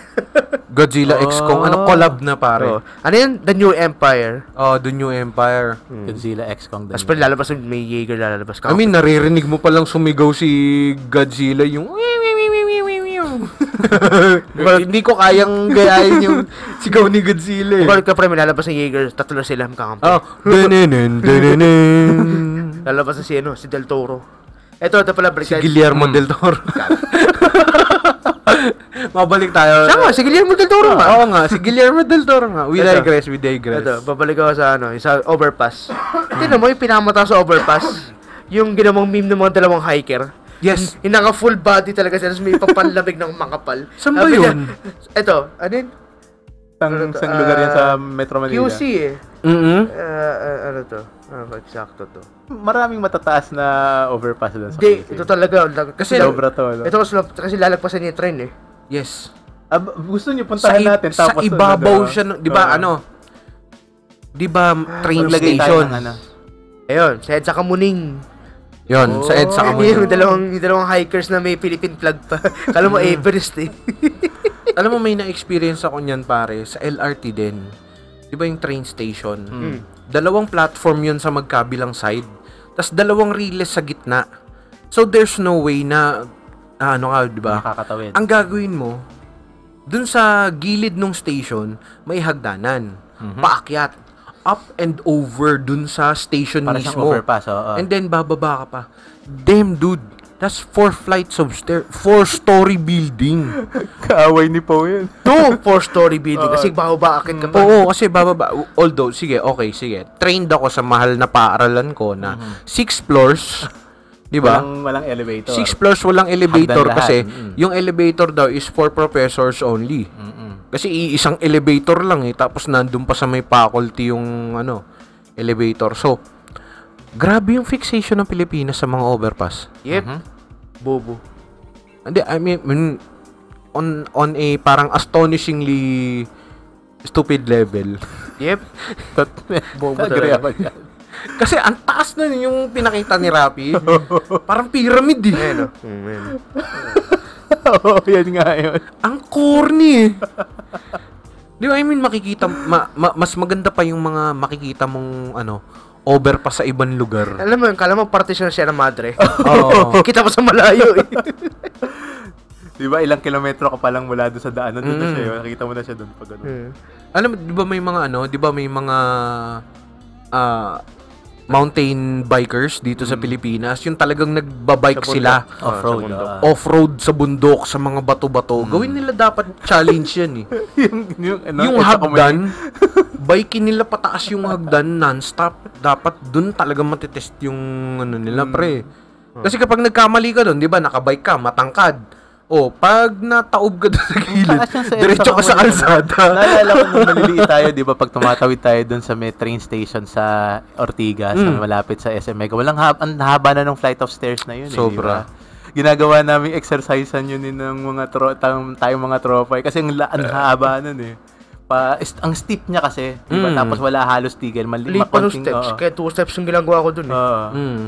Godzilla X Kong. Collab na pare. Ano yun? The New Empire. The New Empire. Godzilla X Kong. Tapos pa lalabas may Jaeger lalabas. I mean, naririnig mo palang sumigaw si Godzilla yung hindi ko kayang gayahin yung sigaw ni Godzilla eh. Balik ka pre, may lalabas ng Jaeger, tatlo sila makakampi. Lalabas na si Del Toro. Ito pala balik si Guillermo Del Toro. Mabalik tayo. Siya nga, si Guillermo del Toro nga. Oo nga, si Guillermo del Toro nga. We Ito. digress. Ito, babalik ako sa sa overpass. Tingnan mo yung pinamata sa overpass. Yung ginawang meme ng mga dalawang hiker. Yes. Yung naka full body talaga sila, may papanlamig ng makapal. Saan ba yun? Ito, ano yun? Isang lugar yan sa Metro Manila. QC eh. Ano to? Ano ba eksakto to? Maraming matataas na overpass doon sa Hindi, QC. ito talaga. Kasi sobra to. No? Ito kasi lalagpasan niya yung train eh. Yes. Gusto niyo puntahan natin Sa tapos ibabaw siya, 'di ba Di ba train maglagay tayo station? ng ano. Ayun, sa EDSA Kamuning. Yun, sa EDSA Kamuning. Yung dalawang hikers na may Philippine flag pa. Kala mo Everest eh. Alam mo, may na-experience ako niyan pare, sa LRT din. Di ba yung train station? Dalawang platform yun sa magkabilang side. Tapos dalawang riles sa gitna. So there's no way na, di ba? Makakatawid. Ang gagawin mo, dun sa gilid ng station, may hagdanan. Paakyat. Up and over dun sa station Para mismo. siyang overpass, oo. And then bababa ka pa. Damn, dude. That's 4 flights of stairs. 4-story building. Kaaway ni Pao yun. 4-story building kasi bababa akit ka pa. Oo, kasi bababa. Although, sige. Trained ako sa mahal na paaralan ko na 6 floors. Di ba? Walang elevator. 6 floors, walang elevator Hagdan kasi lahat. yung elevator daw is for professors only. Kasi isang elevator lang tapos nandun pa sa may faculty yung elevator. So, grabe yung fixation ng Pilipinas sa mga overpass. Yep. Bobo. Hindi, I mean on a parang astonishingly stupid level. Yep. Bobo talaga. Kasi ang taas na yung pinakita ni Rapi. Parang pyramid eh. Ayun. Oo, yan nga yun. Ang corny eh. Di ba, I mean, makikita, mas maganda pa yung mga makikita mong, overpass sa ibang lugar. Alam mo, kala mo parte siya ng Sierra Madre. Oo. Kita mo sa malayo eh. Di ba, ilang kilometro ka pa lang mula doon sa daanan, doon na siya yun. Nakita mo na siya doon pag Alam mo, di ba may mga mountain bikers dito sa Pilipinas, yung talagang nagbabike sila off-road. off-road sa bundok, sa mga bato-bato. Gawin nila dapat challenge yan eh. yung hagdan, biking nila pataas yung hagdan non-stop. Dapat dun talaga matitest yung nila, pre. Kasi kapag nagkamali ka dun, di ba, nakabike ka, matangkad. Pag nataob ka doon sa gilid, diretso ka sa kalsada. Naalala ko nung maliliit tayo, di ba, pag tumatawid tayo doon sa may train station sa Ortigas, sa malapit sa SM Mega, ang haba na ng flight of stairs na yun. Sobra. Diba? Ginagawa namin exercisean yun ng mga tayong mga tropa. Kasi ang haba nun eh. Ang steep niya kasi, di ba? Tapos wala halos tigil. Lipa ng steps. Kaya 2 steps yung ginagawa ko dun eh.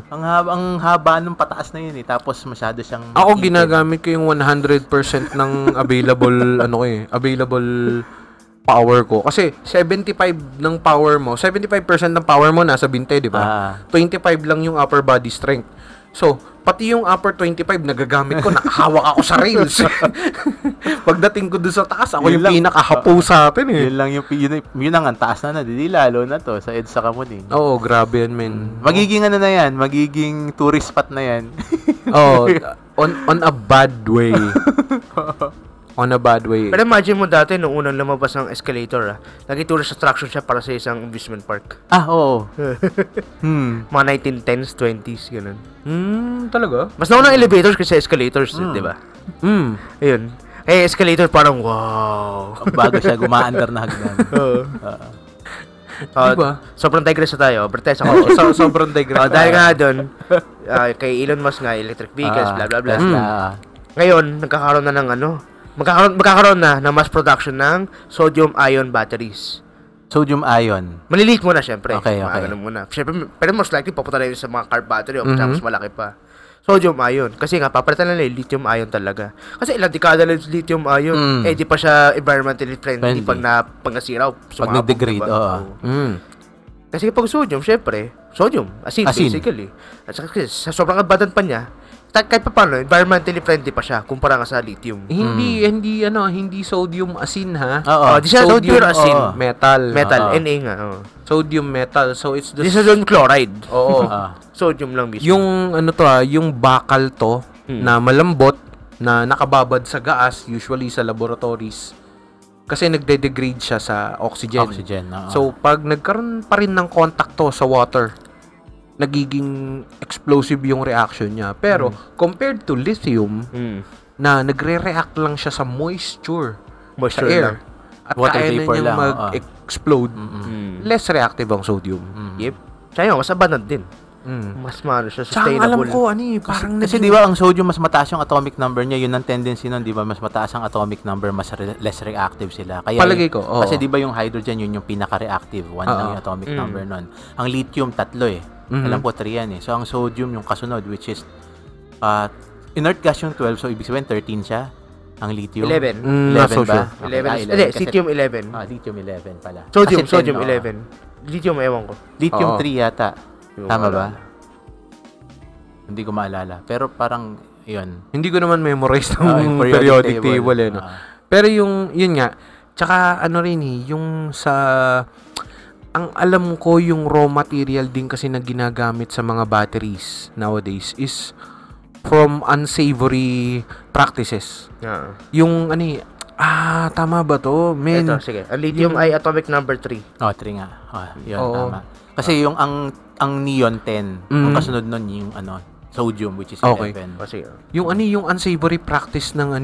Ang haba nung pataas na yun eh. Tapos masyado siyang... Ako ginagamit ko yung 100% ng available power ko. Kasi 75 ng power mo, 75% ng power mo nasa binte, di ba? 25 lang yung upper body strength. So, pati yung upper 25 nagagamit ko, nakahawak ako sa rails. Pagdating ko doon sa taas, ako yung pinakahapo sa atin eh. Yun ang taas na, di lalo na to sa EDSA Kamuning. Oo, grabe yan, men. Magiging na yan, magiging tourist spot na yan. On a bad way. On a bad way. Pero imagine mo dati, nung unang lumabas ng escalator, naging tourist attraction siya para sa isang amusement park. Oo. Mga 1910s, 20s, gano'n. Talaga? Mas naunang elevators kasi escalators, di ba? Ayun. Escalator parang, wow. Bago siya gumaandar na hagdan. Diba? Sobrang digress na tayo. Bertes ako. Sobrang digress. Dahil nga doon, kay Elon Musk nga, electric vehicles, blah, blah, blah. Ngayon, magkakaroon na ng mass production ng sodium-ion batteries. Sodium-ion? Maliliit muna, syempre. Okay. Ganun muna. Syempre, pero most likely, papunta na yun sa mga car battery o mas malaki pa. Sodium-ion. Kasi nga, papalitan na lithium-ion talaga. Kasi ilang dekada na lithium-ion, di pa siya environmentally friendly pag nasira o pag nag-degrade, Kasi pag sodium, syempre, asin. Basically. At sa sobrang abundant pa niya, kahit pa paano, environmentally friendly pa siya kumpara nga sa lithium. Hindi sodium asin ha. Di siya sodium asin. Metal. Na nga. Sodium metal. So it's Di sodium chloride. Oo. Sodium lang mismo. Yung yung bakal to na malambot na nakababad sa gaas, usually sa laboratories. Kasi nagde-degrade siya sa oxygen. So, pag nagkaroon pa rin ng contact to sa water, nagiging explosive yung reaction niya. Pero, compared to lithium, na nagre-react lang siya sa moisture sa air, at kaya na niyang mag-explode, less reactive ang sodium. Yep. Kaya mas abundant din. Mas siya sustainable. Alam ko, parang kasi di ba ang sodium mas mataas yung atomic number niya, yun ang tendency nun, di ba? Mas mataas ang atomic number, mas less reactive sila. Kaya palagay ko, kasi di ba yung hydrogen, yun yung pinaka-reactive. 1 lang yung atomic number nun. Ang lithium, 3 eh. Alam ko, 3 yan eh. So, ang sodium, yung kasunod, which is inert gas yung 12, so ibig sabihin 13 siya. Ang lithium. 11. 11 ba? 11. Hindi, lithium 11. Lithium 11 pala. Sodium 11. Lithium, ewan ko. Lithium 3 yata. Tama ba? Hindi ko maalala. Pero parang, yun. Hindi ko naman memorize ng periodic table eh. No? Pero yun nga, tsaka yung sa, ang alam ko yung raw material din kasi na ginagamit sa mga batteries nowadays is from unsavory practices. Yung tama ba to? Ito, sige. Ang lithium ay atomic number 3. 3 nga. Yun, tama. Kasi yung ang neon 10, ang kasunod nun yung sodium, which is 11. Sige. Yung yung unsavory practice ng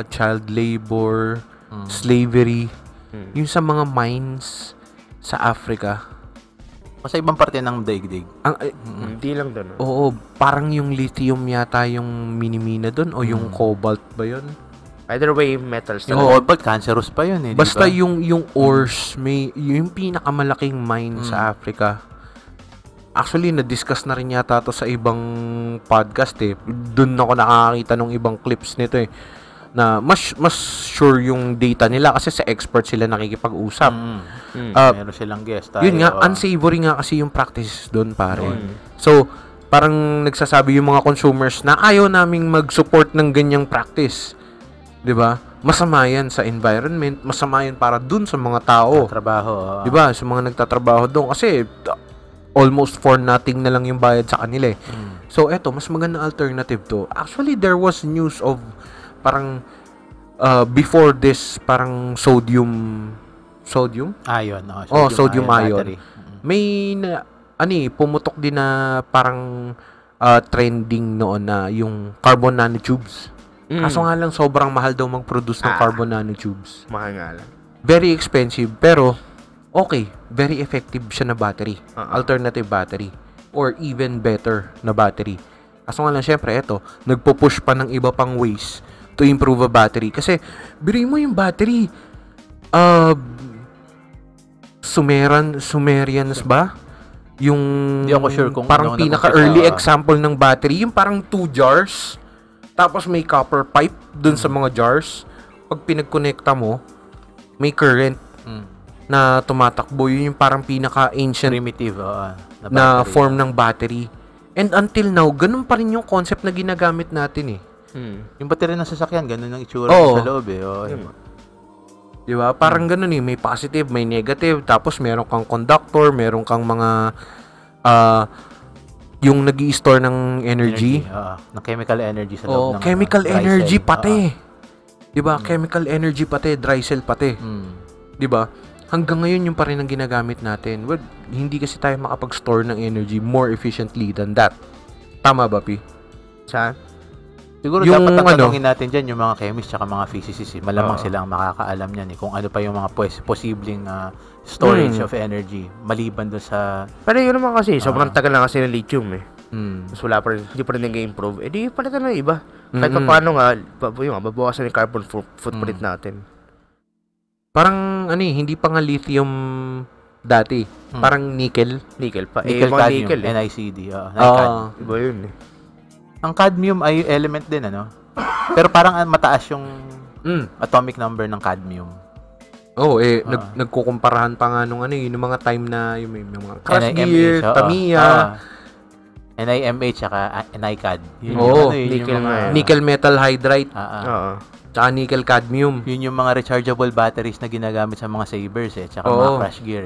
child labor, slavery, yung sa mga mines sa Africa. Sa ibang parte ng daigdig. Hindi lang doon. Oo, parang yung lithium yata yung minimina doon o yung cobalt ba yun? Either way, metals. Yung cobalt, cancerous pa yun eh. Basta diba? yung ores, yung pinakamalaking mine sa Africa. Actually, na-discuss na rin yata to sa ibang podcast eh. Doon ako nakakita ng ibang clips nito eh. Na mas sure yung data nila kasi sa expert sila nakikipag-usap. Meron silang guest. Yun nga, unsavory nga kasi yung practice doon pare. So, parang nagsasabi yung mga consumers na ayaw naming mag-support ng ganyang practice. 'Di ba? Masama 'yan sa environment, masama 'yan para dun sa mga tao. Trabaho. 'Di ba? Sa mga nagtatrabaho doon kasi almost for nothing na lang yung bayad sa kanila eh. So eto, mas magandang alternative to. Actually, there was news of parang before this parang sodium ion. Sodium ion. May pumutok din na parang trending noon na yung carbon nanotubes. Kaso nga lang sobrang mahal daw mag-produce ng carbon nanotubes. Mahal nga lang. Very expensive pero okay, very effective siya na battery. Alternative battery or even better na battery. Kaso nga lang syempre nagpo-push pa ng iba pang ways to improve a battery kasi biruin mo yung battery Sumerians ba? Yung hindi ako sure kung parang pinaka-early example ng battery, yung parang 2 jars tapos may copper pipe dun sa mga jars. Pag pinag-connecta mo, may current na tumatakbo. Yun yung parang pinaka-ancient primitive na form ng battery. And until now, ganun pa rin yung concept na ginagamit natin eh. Yung battery ng sasakyan, ganun ang itsura sa loob eh. Diba? Parang ganun eh. May positive, may negative. Tapos meron kang conductor, meron kang mga yung nag-i-store ng energy. Na chemical energy sa loob ng chemical energy pati. Diba? Chemical energy pati, dry cell pati. Diba? Hanggang ngayon yung pa rin ang ginagamit natin. Well, hindi kasi tayo makapag-store ng energy more efficiently than that. Tama ba, Pi? Saan? Siguro yung, dapat tatanungin natin dyan yung mga chemist tsaka mga physicists. Malamang sila ang makakaalam yan eh. Kung ano pa yung mga posibleng storage of energy maliban doon sa... Pero yun naman kasi, sobrang tagal na kasi ng lithium eh. Tapos wala pa rin, hindi pa rin nag-improve. Eh di palitan na iba. Kahit pa paano nga, babawasan yung carbon footprint natin. Parang, hindi pa nga lithium dati. Parang nickel. Nickel pa. Nickel, cadmium, nickel, NiCd. Iba yun eh. Ang cadmium ay element din, Pero parang mataas yung atomic number ng cadmium. Nagkukumparahan pa nga nung yung mga time na yung mga crash gear, Tamiya, NiMH saka NiCad. nickel metal hydride. Tsaka nickel cadmium. Yun yung mga rechargeable batteries na ginagamit sa mga sabers tsaka mga crash gear.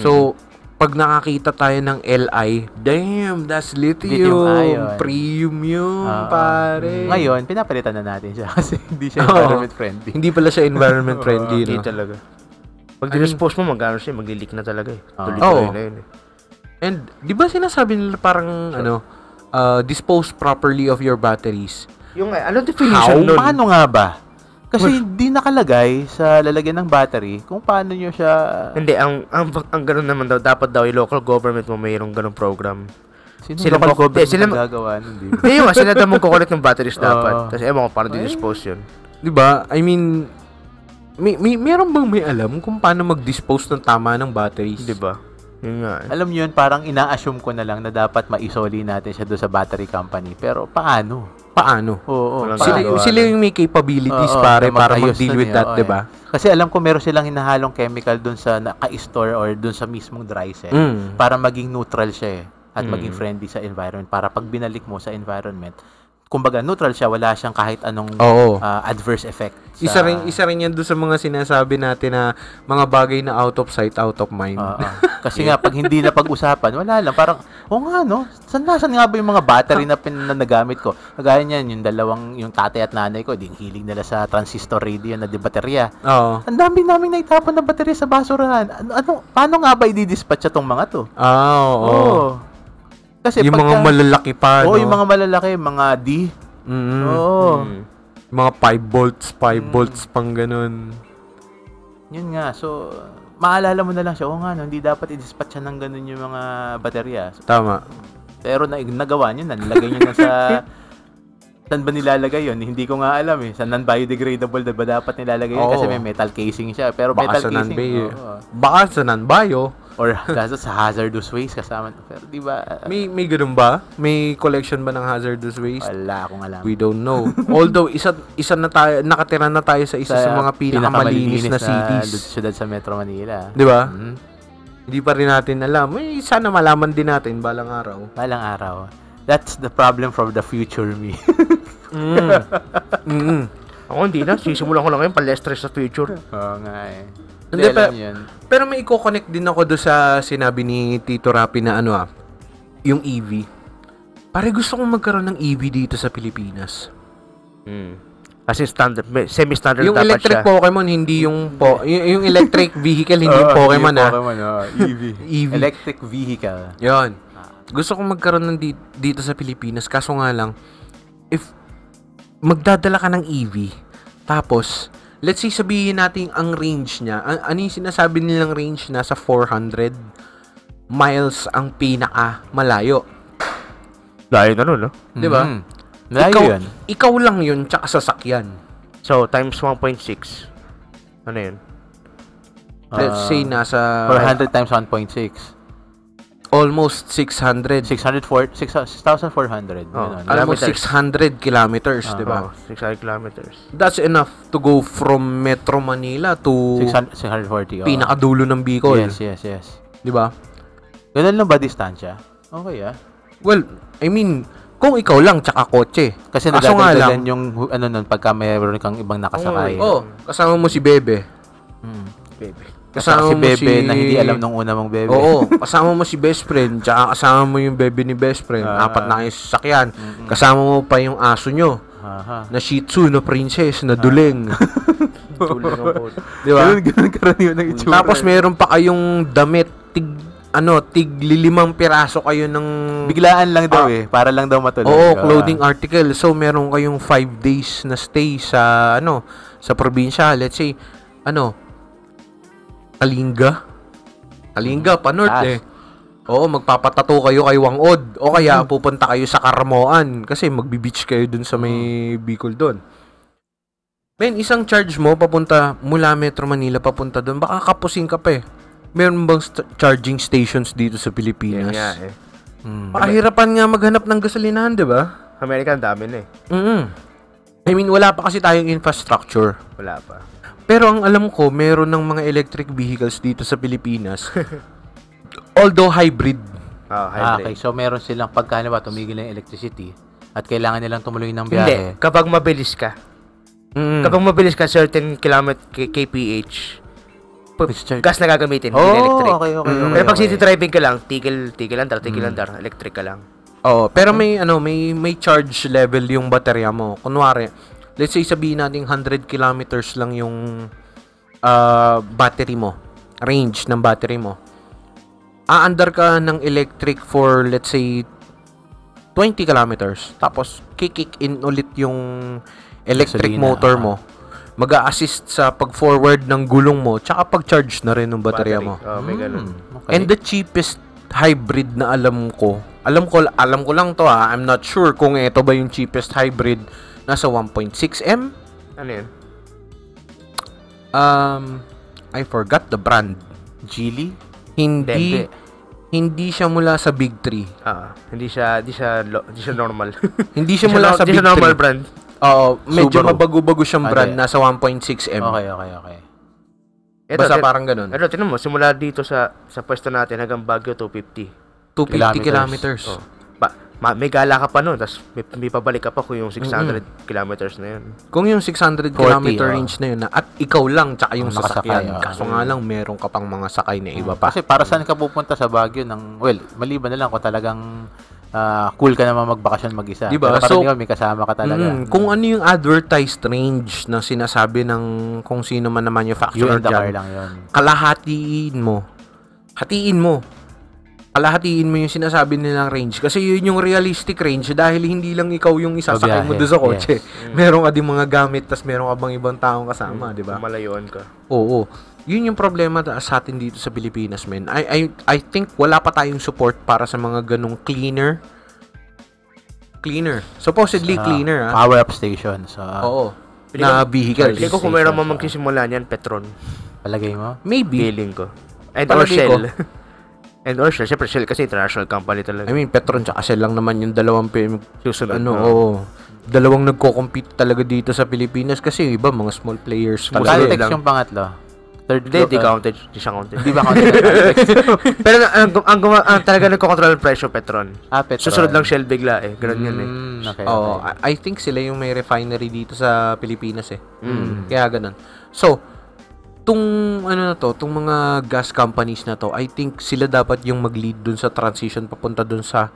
So, pag nakakita tayo ng Li, damn, that's lithium. Lithium-ion. Premium, pare. Ngayon, pinapalitan na natin siya kasi hindi siya environment friendly. Hindi pala siya environment friendly, Hindi no? talaga. Pag dinispose mo, mag-ano siya, mag-leak na talaga eh. Oo. Tuloy-tuloy na yun eh. And, di ba sinasabi nila parang, dispose properly of your batteries? Yung, ano definition nun? Paano nga ba? Kasi hindi nakalagay sa lalagyan ng battery kung paano nyo siya... Hindi, ang ganun naman daw, dapat daw yung local government mo mayroong ganung program. Sino Sila local government sila magagawa nun, di ba? Hindi yung sila daw mag-collect ng batteries dapat. Tapos ewan ko paano dispose yun. Di ba? I mean, meron bang may alam kung paano mag-dispose ng tama ng batteries? Di ba? Yun nga. Alam nyo yun, parang ina-assume ko na lang na dapat ma-isoli natin siya doon sa battery company. Pero paano? Oo. Sila yung may capabilities para mag-deal with that, di ba? Kasi alam ko meron silang hinahalong chemical doon sa naka-store or doon sa mismong dry cell para maging neutral siya at maging friendly sa environment. Para pag binalik mo sa environment, kumbaga neutral siya, wala siyang kahit anong adverse effect. Isa rin yan doon sa mga sinasabi natin na mga bagay na out of sight, out of mind. Kasi nga, pag hindi na pag-usapan, wala lang. Parang, no? Saan nga ba yung mga battery na nagamit ko? Kagaya niyan, yung tatay at nanay ko, di hiling nila sa transistor radio na di baterya. Ang dami naming naitapon na baterya sa basurahan. Paano nga ba i-dispatch itong mga to? Oo. Kasi yung mga malalaki pa, yung mga malalaki, mga D. Mga 5 volts pang ganun. Yun nga, so, maalala mo na lang siya, hindi dapat i-dispatch ng ganun yung mga baterya. Tama. Pero nagawa nyo na, nilagay nyo na sa... Saan ba nilalagay yun? Hindi ko nga alam eh. Sa non-biodegradable na ba dapat nilalagay yun? Kasi may metal casing siya. Pero baka metal casing... Baka sa non-bio. Or sa hazardous waste kasama. Pero di ba... May ganun ba? May collection ba ng hazardous waste? Wala akong alam. We don't know. Although, isa na tayo, nakatira na tayo sa isa sa mga pinakamalinis na cities. Syudad sa Metro Manila. Di ba? Hindi pa rin natin alam. Sana malaman din natin balang araw. Balang araw. That's the problem from the future me. Ako hindi na. Sisimulan ko lang ngayon palestres sa future. Oo nga eh. Hindi, pero may i-connect din ako do sa sinabi ni Tito Rapi na yung EV. Pare, gusto kong magkaroon ng EV dito sa Pilipinas. Kasi standard, semi-standard yung dapat electric siya. Pokemon, hindi yung yung electric vehicle, hindi yung Pokemon EV. EV. Electric vehicle. Yun. Gusto kong magkaroon ng dito sa Pilipinas. Kaso nga lang, if magdadala ka ng EV, tapos, let's say sabihin natin ang range niya, ano yung sinasabi nilang range na sa 400 miles ang pinaka malayo. Layo na nun, no? Di ba? Layo yun. Ikaw lang yun, tsaka sasakyan. So, times 1.6. Ano yun? Let's say nasa 400 times 1.6. almost 600. 6,400. Almost 600 kilometers, di ba? 600 kilometers. That's enough to go from Metro Manila to 640. pinakadulo ng Bicol. Yes. Di ba? Ganun lang ba distansya? Okay, Well, I mean, kung ikaw lang tsaka kotse. Kasi nadadagdagan yung nun pagka mayroon kang ibang nakasakay. Kasama mo si Bebe. Bebe. Kasama si Bebe na hindi alam nung una mong Bebe. Oo, kasama mo si best friend, tsaka kasama mo yung Bebe ni best friend. 4 na kayo sa sasakyan. Kasama mo pa yung aso nyo. Na Shih Tzu, na princess, na duling. Di ba? Ganun karaniwan ng itsura. Tapos meron pa kayong damit, tig 5 piraso kayo ng... Biglaan lang daw para lang daw matuloy. Oo, clothing article. So, meron kayong 5 days na stay sa, sa probinsya. Let's say, Kalinga, pa-north Oo, magpapatato kayo kay Wangod. O kaya, pupunta kayo sa Carmoan. Kasi magbi-beach kayo dun sa may Bicol dun. Men, isang charge mo, papunta mula Metro Manila, papunta dun. Baka kapusing ka pa Meron bang charging stations dito sa Pilipinas? Yeah, Pakahirapan nga maghanap ng gasolinahan, di ba? Amerika, ang dami na I mean, wala pa kasi tayong infrastructure. Wala pa. Pero ang alam ko, meron ng mga electric vehicles dito sa Pilipinas. Although hybrid. Hybrid. Okay, so meron silang pagkano tumigil ng electricity at kailangan nilang tumuloy ng biyahe. Hindi, kapag mabilis ka. Kapag mabilis ka, certain kph, gas na gagamitin, hindi electric. Okay. Pero pag city driving ka lang, tigil andar, electric ka lang. Oo, pero may charge level yung baterya mo. Kunwari, let's say sabihin natin 100 kilometers lang yung battery mo, range ng battery mo. Aandar ka ng electric for let's say 20 kilometers. Tapos kick in ulit yung electric Gasolina, motor mo. Mag-a-assist sa pag-forward ng gulong mo tsaka pag-charge na rin ng baterya mo. May ganun. Okay. And the cheapest hybrid na alam ko lang to I'm not sure kung ito ba yung cheapest hybrid, nasa 1.6M. Ano yun? I forgot the brand. Geely? Hindi siya mula sa Big 3. Hindi siya normal. Hindi siya mula sa Big 3. Hindi siya normal brand. Oo, medyo Subaru. mabago-bago siyang brand, Ade. nasa 1.6M. Okay. Basta parang ganun. Tignan mo, simula dito sa pwesto natin hanggang Baguio 250. 250 kilometers. Oh. May gala ka pa nun, tapos may pabalik ka pa kung yung 600 kilometers na yun. Kung yung 600 40, kilometer range na yun, at ikaw lang, tsaka yung Ang sasakyan. nakasakay, Kaso nga lang, meron ka pang mga sakay na iba pa. Kasi para saan ka pupunta sa Baguio maliban na lang kung talagang cool ka naman magbakasyon mag-isa. Diba? Pero parang So, may kasama ka talaga. Kung ano yung advertised range na sinasabi ng kung sino man na You manufacturer and the car dyan, lang yun. kalahatiin mo yung sinasabi nilang range. Kasi yun yung realistic range dahil hindi lang ikaw yung isasakay mo Babiyahe, doon sa kotse. yes. Meron ka din mga gamit, tas meron ka bang ibang taong kasama, di ba? Malayuan ka. Oo. Yun yung problema sa atin dito sa Pilipinas, men. I think wala pa tayong support para sa mga ganong cleaner. Supposedly cleaner, Power up station. So, Oo. Na vehicles. Hindi ko kung meron man magsisimula niyan, Petron. palagay mo? Maybe. Feeling ko. And Palagay or ko. Shell. And or Shell. Siyempre Shell kasi international company talaga. I mean, Petron tsaka Shell lang naman yung dalawang Susunod. dalawang nagko-compete talaga dito sa Pilipinas kasi yung iba mga small players. Caltex lang. yung pangatlo. Third Hindi counted. Hindi siya counted. Di ba counted? Pero ang talaga nagko-control ng presyo, Petron. Petron. Susunod lang Shell bigla eh. Ganun yun eh. Okay. I think sila yung may refinery dito sa Pilipinas eh. Kaya ganun. So, tong mga gas companies na to, I think sila dapat yung mag-lead dun sa transition papunta dun sa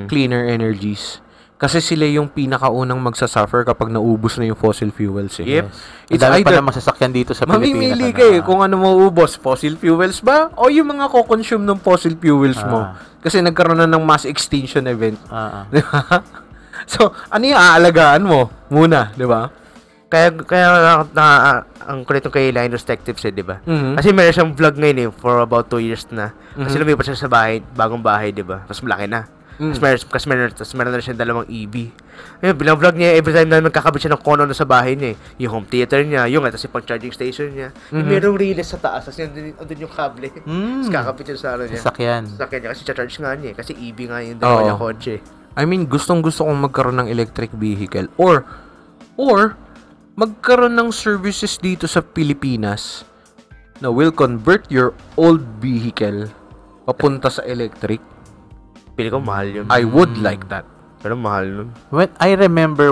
cleaner energies. Kasi sila yung pinakaunang magsasuffer kapag naubos na yung fossil fuels eh. Yep. It's Dami pa either namang sasakyan dito sa Pilipinas. mamimili kayo kung ano mauubos, fossil fuels ba o yung mga ko-consume ng fossil fuels mo. Kasi nagkaroon na ng mass extinction event. Di ba? So, ano yung aalagaan mo muna, di ba? Kaya ang kulit ng kay Linus Tech Tips eh, di ba? Mhm. Kasi meron siyang vlog ngayon eh, for about 2 years na. Kasi lumipat siya sa bahay, bagong bahay, di ba? Tapos malaki na. Tapos meron na siyang dalawang EV. Ayun, bilang vlog niya, every time na magkakabit siya ng kono na sa bahay niya eh. Yung home theater niya, yung tapos yung pang-charging station niya. Yung merong relays sa taas, tapos yun yung kable. Tapos kakabit yun sa ano niya. Sasakyan. Sasakyan niya, kasi charge nga niya eh. Kasi EV nga yung dalawa niyang kotse. I mean, gustong-gusto kong magkaroon ng electric vehicle or magkaroon ng services dito sa Pilipinas na will convert your old vehicle papunta sa electric. Pili ko mahal yun. I would like that. Pero mahal nun. When I remember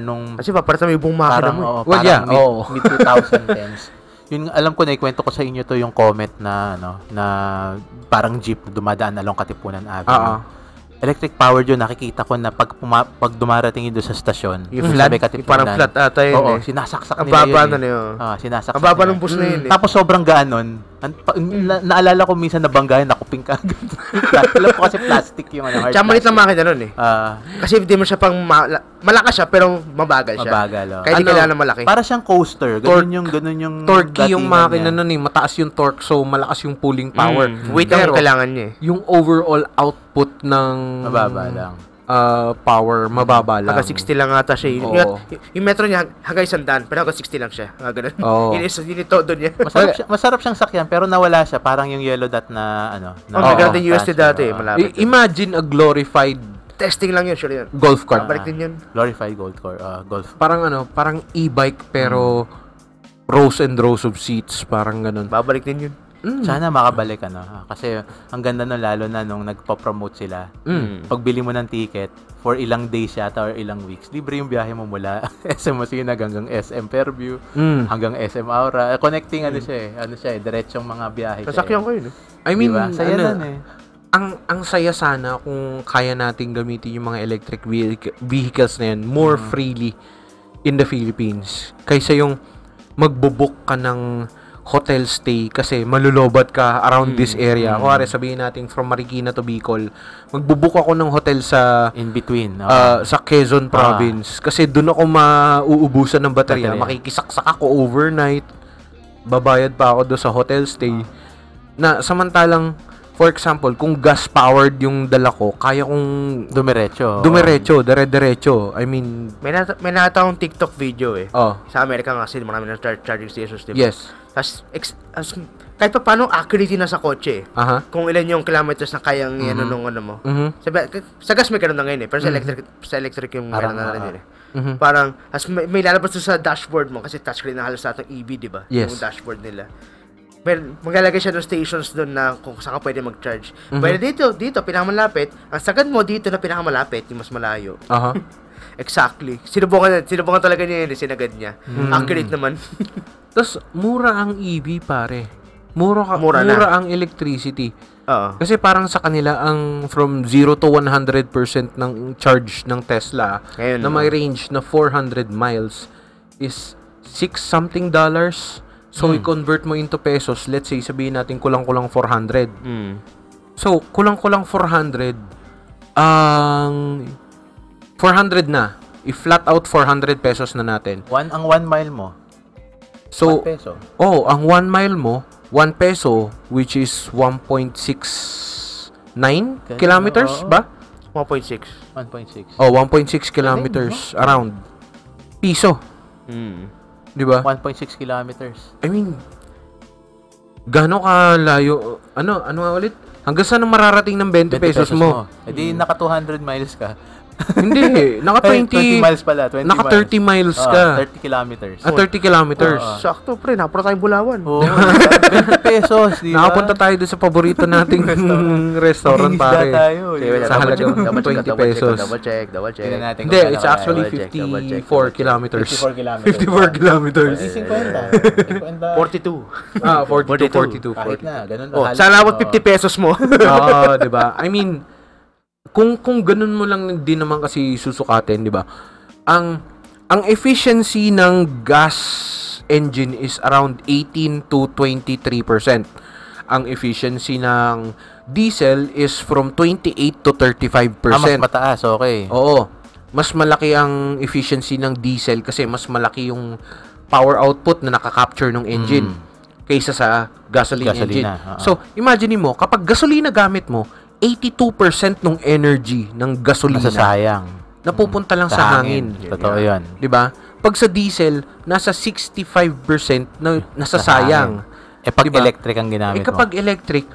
nung Kasi paparata may ibang makina mo eh. Well, yeah, mid 2010s. Yun, alam ko na ikwento ko sa inyo to yung Comet na na parang jeep na dumadaan along Katipunan Avenue. Electric powered yun, nakikita ko na pag dumarating yun doon sa stasyon, Yung sabi flat, Katipunan. parang flat ata yun Oo, eh. sinasaksak Ang nila baba yun. na yun. Sinasaksak Ang baba nila. ng bus na yun eh. Tapos sobrang gaan nun. Naalala ko minsan nabanggayan, nakuping ka agad. Alam ko kasi plastic yung hard Tsaka malit lang plastic. makina nun eh. Kasi hindi mo siya pang malakas siya pero mabagal siya. Mabagal, oh. Kaya hindi kailangan ng malaki. Para siyang coaster. Ganun yung Torquey yung datingan makina niya. nun eh. Mataas yung torque, so malakas yung pulling power. Weight ang Pero, kailangan niya eh. yung overall output ng Mababa lang. power, mababa lang. Hanggang 60 lang ata siya. Oo. Yung metro niya hanggang 100, pero hanggang 60 lang siya. Ganun. Oo. Yun yung todo niya. Masarap siyang sakyan pero nawala siya. Parang yung yellow dot na may ganun din UST dati eh. Malapit. Imagine a glorified Testing lang yun, sure yun. golf cart. Balik din yun. Glorified golf. Parang e-bike pero rows and rows of seats, parang ganun. Babalik din yun. Sana makabalik kasi ang ganda nun lalo na nung nagpo-promote sila. Pagbili mo ng ticket for ilang days yata or ilang weeks, libre yung biyahe mo mula SM Masinag hanggang SM Fairview, hanggang SM Aura. Connecting siya eh, diretsong mga biyahe. Sasakyan ko yun. I mean, diba? Saya nun eh. Ang saya sana kung kaya nating gamitin yung mga electric vehicles na yan more freely in the Philippines kaysa yung magbo-book ka ng hotel stay kasi malulobat ka around this area. Kuwari sabihin natin from Marikina to Bicol, magbo-book ako ng hotel sa in between sa Quezon province kasi doon ako mauubusan ng baterya. Makikisaksak ako overnight. Babayad pa ako doon sa hotel stay. Na samantalang for example, kung gas powered yung dala ko, kaya kong dumiretso, dire-diretso. I mean, may nakataong TikTok video eh. Sa Amerika nga kasi marami ng charging stations, diba? Yes. Kahit pa paano accuracy na sa kotse eh. Uh-huh. Kung ilan yung kilometers na kayang nung ano mo. Sa gas may ganun na ngayon eh. Pero sa electric yung meron na rin eh. Parang, may lalabas sa dashboard mo kasi touchscreen na halos lahat ng EV, diba? Yes. Yung dashboard nila. Maglalagay siya ng stations doon na kung saan ka pwede mag-charge. Pero dito, pinakamalapit. Ang sagad mo dito na pinakamalapit, yung mas malayo. Exactly. Sinubukan talaga niya yun, sinagad niya. Accurate naman. Tapos, mura ang EV, pare. Mura ang electricity. Kasi parang sa kanila, ang from 0 to 100% ng charge ng Tesla ngayon, na may range na 400 miles is $6-something. So, i-convert mo into pesos, let's say, sabihin natin kulang-kulang 400. So, kulang-kulang 400, 400 na. I-flat out 400 pesos na natin. Ang 1 mile mo? So, 1 peso? Ang 1 mile mo, 1 peso, which is 1.69 kilometers ba? 1.6. 1.6 kilometers around. Piso. Diba? 1.6 kilometers. I mean, gano'n kalayo? Ano nga ulit? Hanggang saan mararating ng 20 pesos mo? Di naka 200 miles ka. Hindi. Naka 20 miles pala. 20 naka 30 miles ka. 30 kilometers. 30 kilometers. Sakto, pre. Napunta tayong Bulawan. 20 pesos. Diba? Nakapunta tayo doon sa paborito nating restaurant, pare. Sa halagang 20 pesos. Double check. Hindi, it's actually 54 kilometers. 54 kilometers. 42. 42. Kahit na, ganun. Sana abot 50 pesos mo. Diba? I mean, kung ganun mo lang din naman kasi susukatin, di ba? Ang efficiency ng gas engine is around 18 to 23%. Ang efficiency ng diesel is from 28 to 35%. Mas mataas, okay. Oo. Mas malaki ang efficiency ng diesel kasi mas malaki yung power output na nakaka-capture ng engine kaysa sa gasoline engine. So, imagine mo, kapag gasolina gamit mo, 82% ng energy ng gasolina napupunta lang sa hangin. Totoo 'yan. 'Di ba? Pag sa diesel, nasa 65% na nasasayang. Pag electric ang ginamit mo. Kapag electric,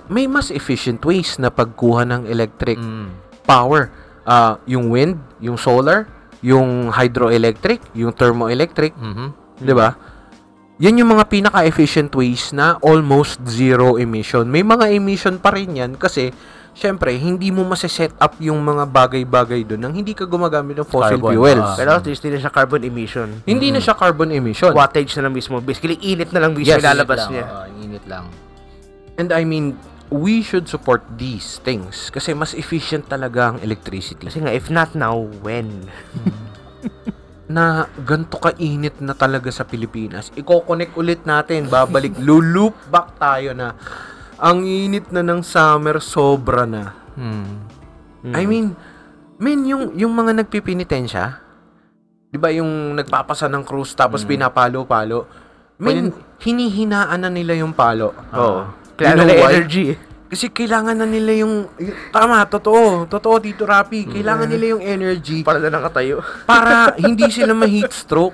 may mas efficient ways na pagkuha ng electric power. Yung wind, yung solar, yung hydroelectric, yung thermoelectric, 'di ba? Yan yung mga pinaka-efficient ways na almost zero emission. May mga emission pa rin yan kasi, syempre, hindi mo masiset up yung mga bagay-bagay doon nang hindi ka gumagamit ng fossil fuels. Pero at least hindi na siya carbon emission. Hindi na siya carbon emission. Wattage na lang mismo. Basically, init na lang mismo ilalabas niya. Init lang. And I mean, we should support these things kasi mas efficient talaga ang electricity. Kasi nga, if not now, when? Na ganito kainit na talaga sa Pilipinas. Iko-connect ulit natin, babalik, loop back tayo na ang init na ng summer, sobra na. I mean, yung mga nagpipinitensya, di ba yung nagpapasa ng cruise tapos pinapalo-palo, hinihinaan na nila yung palo. Kailangan nila energy. Kasi kailangan na nila yung totoo dito, Rapi. Kailangan nila yung energy para na nakatayo. Para hindi sila ma-heat stroke.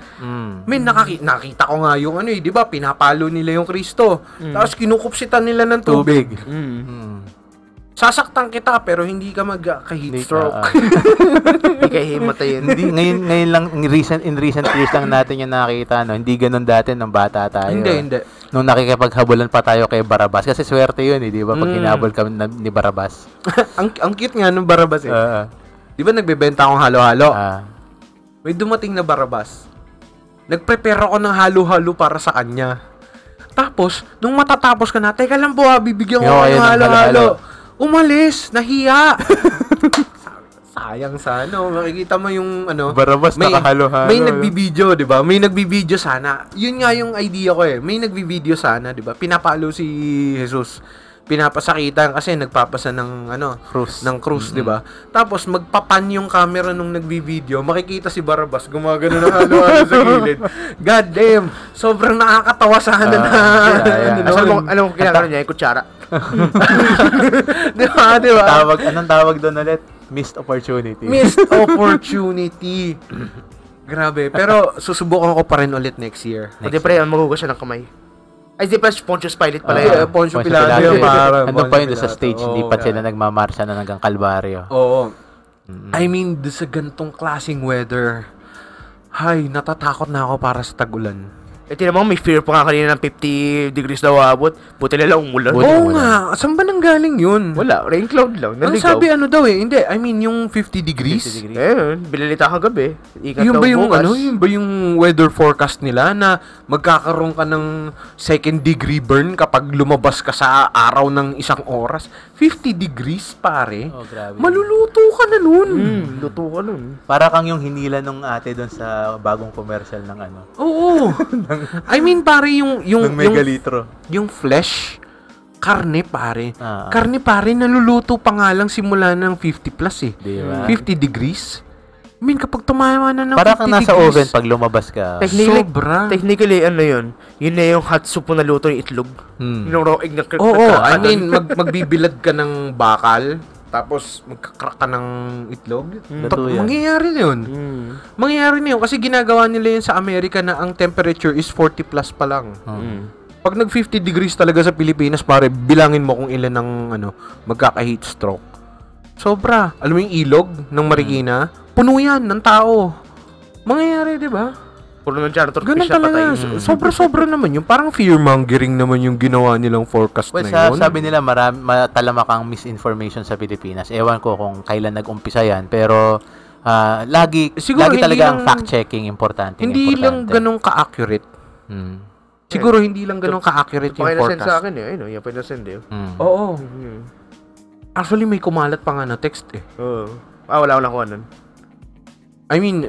Nakita ko nga yung di ba, pinapalo nila yung Kristo. Tapos kinukupsitan nila ng tubig. Sasaktan kita pero hindi ka magka-heat stroke. Hindi kayo himatayin. Hindi, ngayon lang, in recent years lang natin yung nakita, no? Hindi ganun dati nung bata tayo. Hindi. Nung nakikipaghabulan pa tayo kay Barabas. Kasi swerte yun, di ba? Pag hinabol kami ni Barabas. ang cute nga nung Barabas eh. Di ba nagbebenta akong halo-halo? May dumating na Barabas. Nagprepare ako ng halo-halo para sa kanya. Tapos, nung matatapos ka na, teka lang po bibigyan ko ng halo-halo. Umalis, nahiya. Sayang sana. Makikita mo yung Barabas nakahalo-halo. May nagbibideo, 'di ba? May nagbibideo sana. Yun nga yung idea ko eh. May nagbibideo sana, 'di ba? Pinapalo si Jesus. Pinapasakitan kasi nagpapasa ng cruise, 'di ba? Tapos magpapan yung camera nung nagbibideo, makikita si Barabas gumagano ng halo-halo sa gilid. God damn. Sobrang nakakatawa sana na. Alam mo kinakano niya, yung kutsara. Di ba? Anong tawag doon ulit? Missed opportunity. Missed opportunity. Grabe. Pero susubukan ko pa rin ulit next year. Hindi pre, magugas siya ng kamay. Ay, di pa Pontius Pilate pala yun. Pontius Pilate. Andun pa yun sa stage, hindi pa sila nagmamarsya na hanggang Kalbaryo. Oo. I mean, sa gantong klaseng weather, natatakot na ako para sa tag-ulan. Tinan mo, may fear pa nga kanina ng 50 degrees daw abot. Buti nila umulan. Oo nga. Saan ba nanggaling yun? Wala. Rain cloud lang. Ang sabi daw eh. Hindi. I mean, yung 50 degrees. 50 degrees. Binalita kagabi. Ikat Yung daw ba yung bukas. yung ba yung weather forecast nila na magkakaroon ka ng second degree burn kapag lumabas ka sa araw ng isang oras? 50 degrees, pare. Oh, grabe. Maluluto ka na nun. Luto ka nun. Para kang yung hinila nung ate doon sa bagong commercial ng Oo. I mean, pare, yung megalitro. yung flesh, karne, pare. Karne, pare, naluluto pa nga lang simula ng 50 plus eh. Diba? 50 degrees. I mean, kapag tumawa na ng Para 50 kang nasa degrees, oven pag lumabas ka. sobra. Technically, yun? Yun na yung hot soup na luto yung itlog. Yung raw egg na I mean, magbibilad ka ng bakal, tapos magkakrak ka ng itlog. Mangyayari na yun. Mangyayari na yun kasi ginagawa nila yun sa Amerika na ang temperature is 40 plus pa lang. Pag nag 50 degrees talaga sa Pilipinas, pare, bilangin mo kung ilan ng magkaka-heat stroke. Sobra. Alam mo yung ilog ng Marikina, puno yan ng tao. Mangyayari, di ba? Puno ng janitor. Ganun talaga. Sobra-sobra naman yun. Parang fear-mongering naman yung ginawa nilang forecast na yun. Sabi nila matalamak ang misinformation sa Pilipinas. Ewan ko kung kailan nag-umpisa yan. Pero lagi talaga ang fact-checking importante. Hindi lang ganun ka-accurate. Siguro hindi lang ganun ka-accurate yung forecast. Pinasend sa akin eh. Ayun, yung pinasend eh. Oo. Actually, may kumalat pa nga na text eh. Oo. Wala ko lang kung anon. I mean,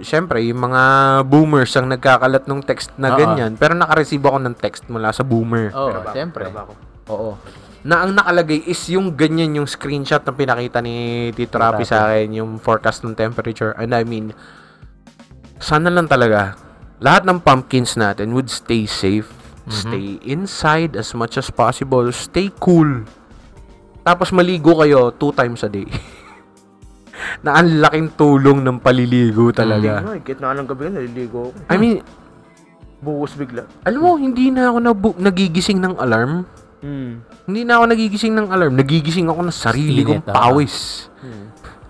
syempre, yung mga boomers ang nagkakalat ng text na ganyan. Pero naka-receive ako ng text mula sa boomer. Syempre. Oo. Na ang nakalagay is yung ganyan yung screenshot na pinakita ni Tito Rapi sa akin, yung forecast ng temperature. And I mean, sana lang talaga, lahat ng pumpkins natin would stay safe. Stay inside as much as possible. Stay cool. Tapos maligo kayo 2 times a day. Na ang laking tulong ng paliligo talaga. Kahit na anong gabi, naliligo ako. I mean, buhos bigla. Alam mo, hindi na ako nagigising ng alarm. Hindi na ako nagigising ng alarm. Nagigising ako ng sarili kong pawis.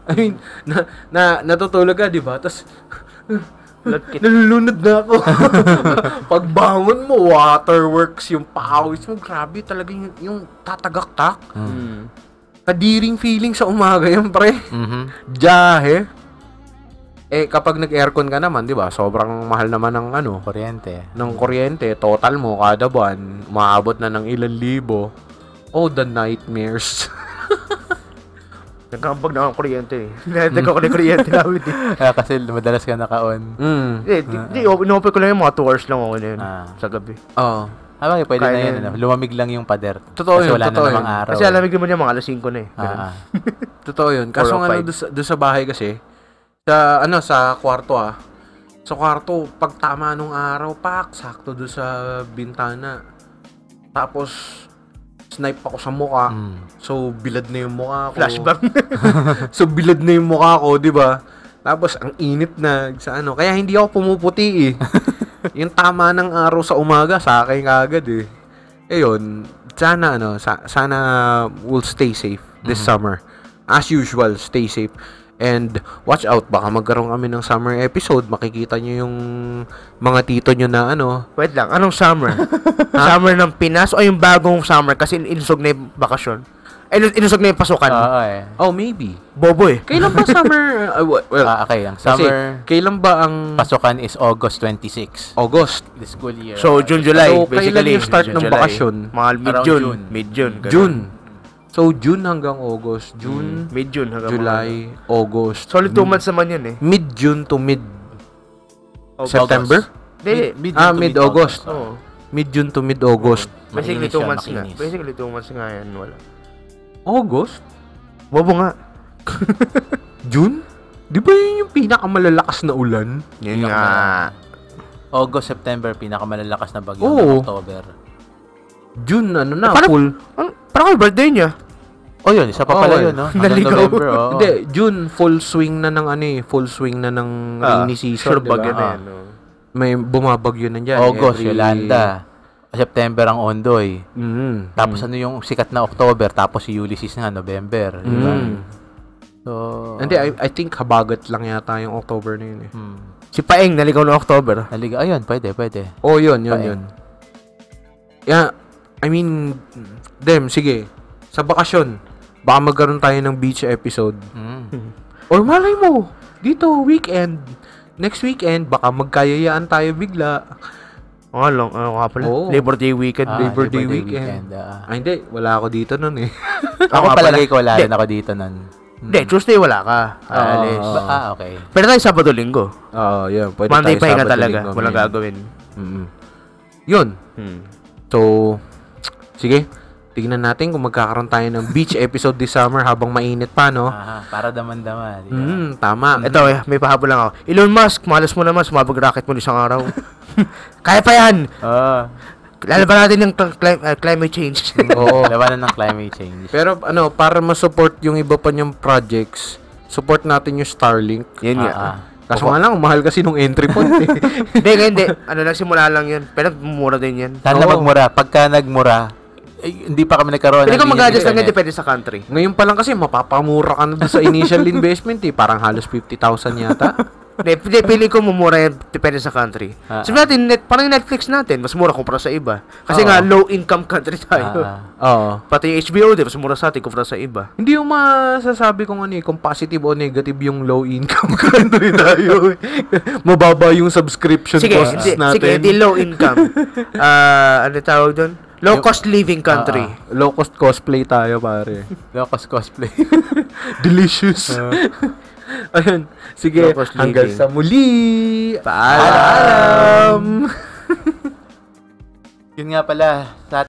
I mean, natutulog ka, di ba? Tapos, nalulunod na ako. Pagbangon mo, waterworks, yung pawis mo, grabe talaga yung tatagaktak. Kadiring feeling sa umaga yan, pre. Jahe. Kapag nag-aircon ka naman, di ba? Sobrang mahal naman ng kuryente. Ng kuryente. Total mo, kada buwan, umaabot na ng ilang libo. Oh, the nightmares. Nagkakambag na ang kuryente eh. Nagkakambag ako ng kuryente namin eh. Kasi madalas ka naka-on. Inopen ko lang yung mga 2 hours lang ako na yun. Sa gabi. Oo. Habang pwede na yun. Lumamig lang yung pader. Totoo yun. Kasi wala na namang araw. Kasi alamig naman yung mga alas 5 na eh. Totoo yun. Kaso nga doon sa bahay kasi, sa kwarto sa kwarto, pag tama nung araw, sakto doon sa bintana. Tapos, snipe ako sa mukha. So, bilad na yung mukha ko. Flashback. So, bilad na yung mukha ko, di ba? Tapos, ang init na sa Kaya hindi ako pumuputi eh. Yung tama ng araw sa umaga, sa akin agad eh. Yun, sana sana we'll stay safe this summer. As usual, stay safe. And watch out, baka magkaroon kami ng summer episode. Makikita nyo yung mga tito nyo na Wait lang, anong summer? Summer ng Pinas o yung bagong summer? Kasi inusog na yung bakasyon. Inusog na yung pasukan. Oh, maybe. Bobo eh. Kailan ba summer? Okay, ang summer, kailan ba ang pasukan is August 26. August? This school year. So, June, July. So, kailan yung start ng bakasyon? Mga mid-June. Mid-June. June. So, June hanggang August. June, mid-June hanggang July, August. Solid 2 months naman yun eh. Mid-June to mid-September? Mid-August. Oo. Mid-June to mid-August. Basically 2 months nga. Makinis. Basically 2 months nga yan. Wala. August? Bobo nga. June? Di ba yun yung pinakamalalakas na ulan? Yun nga. August, September, pinakamalalakas na bagyo Oo. ng October. June, Parang- full. Parang birthday niya. Oh, yun. Isa pa pala Oo, yun, no? Hanggang Naligaw. November, oo. Hindi, June, full swing na ng full swing na ng rainy season, Sure di ba? bagyo na yan. May bumabagyo na dyan. August, every- Yolanda. September ang Ondoy. Tapos Mm. yung sikat na October, tapos si Ulysses nga, November. Di ba? So, Hindi, I think habagat lang yata yung October na yun eh. Si Paeng, naligaw ng October. naliga. Ayun, pwede. Oh, yun. Paeng. Yeah, I mean, sige. Sa bakasyon, baka magkaroon tayo ng beach episode. Or malay mo, dito, weekend. Next weekend, baka magkayayaan tayo bigla. Ano nga pala? Oo. Labor Day weekend. Labor Day weekend. Hindi, wala ako dito nun eh. Ako nga palagay pala. ko wala Hindi. rin ako dito nun. Hindi, Tuesday wala ka. Alis. Okay. Pero tayo Sabado-Linggo. Oo, yun. Pwede Monday tayo pahinga Sabado, talaga. Linggo, Walang man. gagawin. Yun. So, sige. Tignan natin kung magkakaroon tayo ng beach episode this summer habang mainit pa, no? Para daman-daman. Di ba? Tama. Ito, may pahabol lang ako. Elon Musk, malas mo naman, sumabog rocket mo isang araw. Kaya pa yan! Lalaban natin ng climate change. Oo. Labanan ng climate change. Pero para ma-support yung iba pa niyang projects, support natin yung Starlink. Yan nga. Kaso nga lang, mahal kasi nung entry point eh. Hindi. Nagsimula lang yun. Pero mura din yan. Sana magmura. Pagka nagmura, hindi pa kami nagkaroon. Pwede ka mag-adjust lang yan, depende sa country. Ngayon pa lang kasi, mapapamura ka na doon sa initial investment eh. Parang halos 50,000 yata. Hindi, pili ko mumura yan, depende sa country. Sabi natin, parang yung Netflix natin, mas mura kumpara sa iba. Kasi nga, low income country tayo. Oo. Pati yung HBO, mas mura sa atin kumpara sa iba. Hindi yung masasabi kung kung positive o negative yung low income country tayo. Mababa yung subscription costs natin. Sige, hindi low income. Ano tawag doon? Low cost living country. Low cost cosplay tayo, pare. Low cost cosplay. Delicious. Ayun. Sige, Low cost hanggang living. sa muli. Paalam! Yun nga pala, sa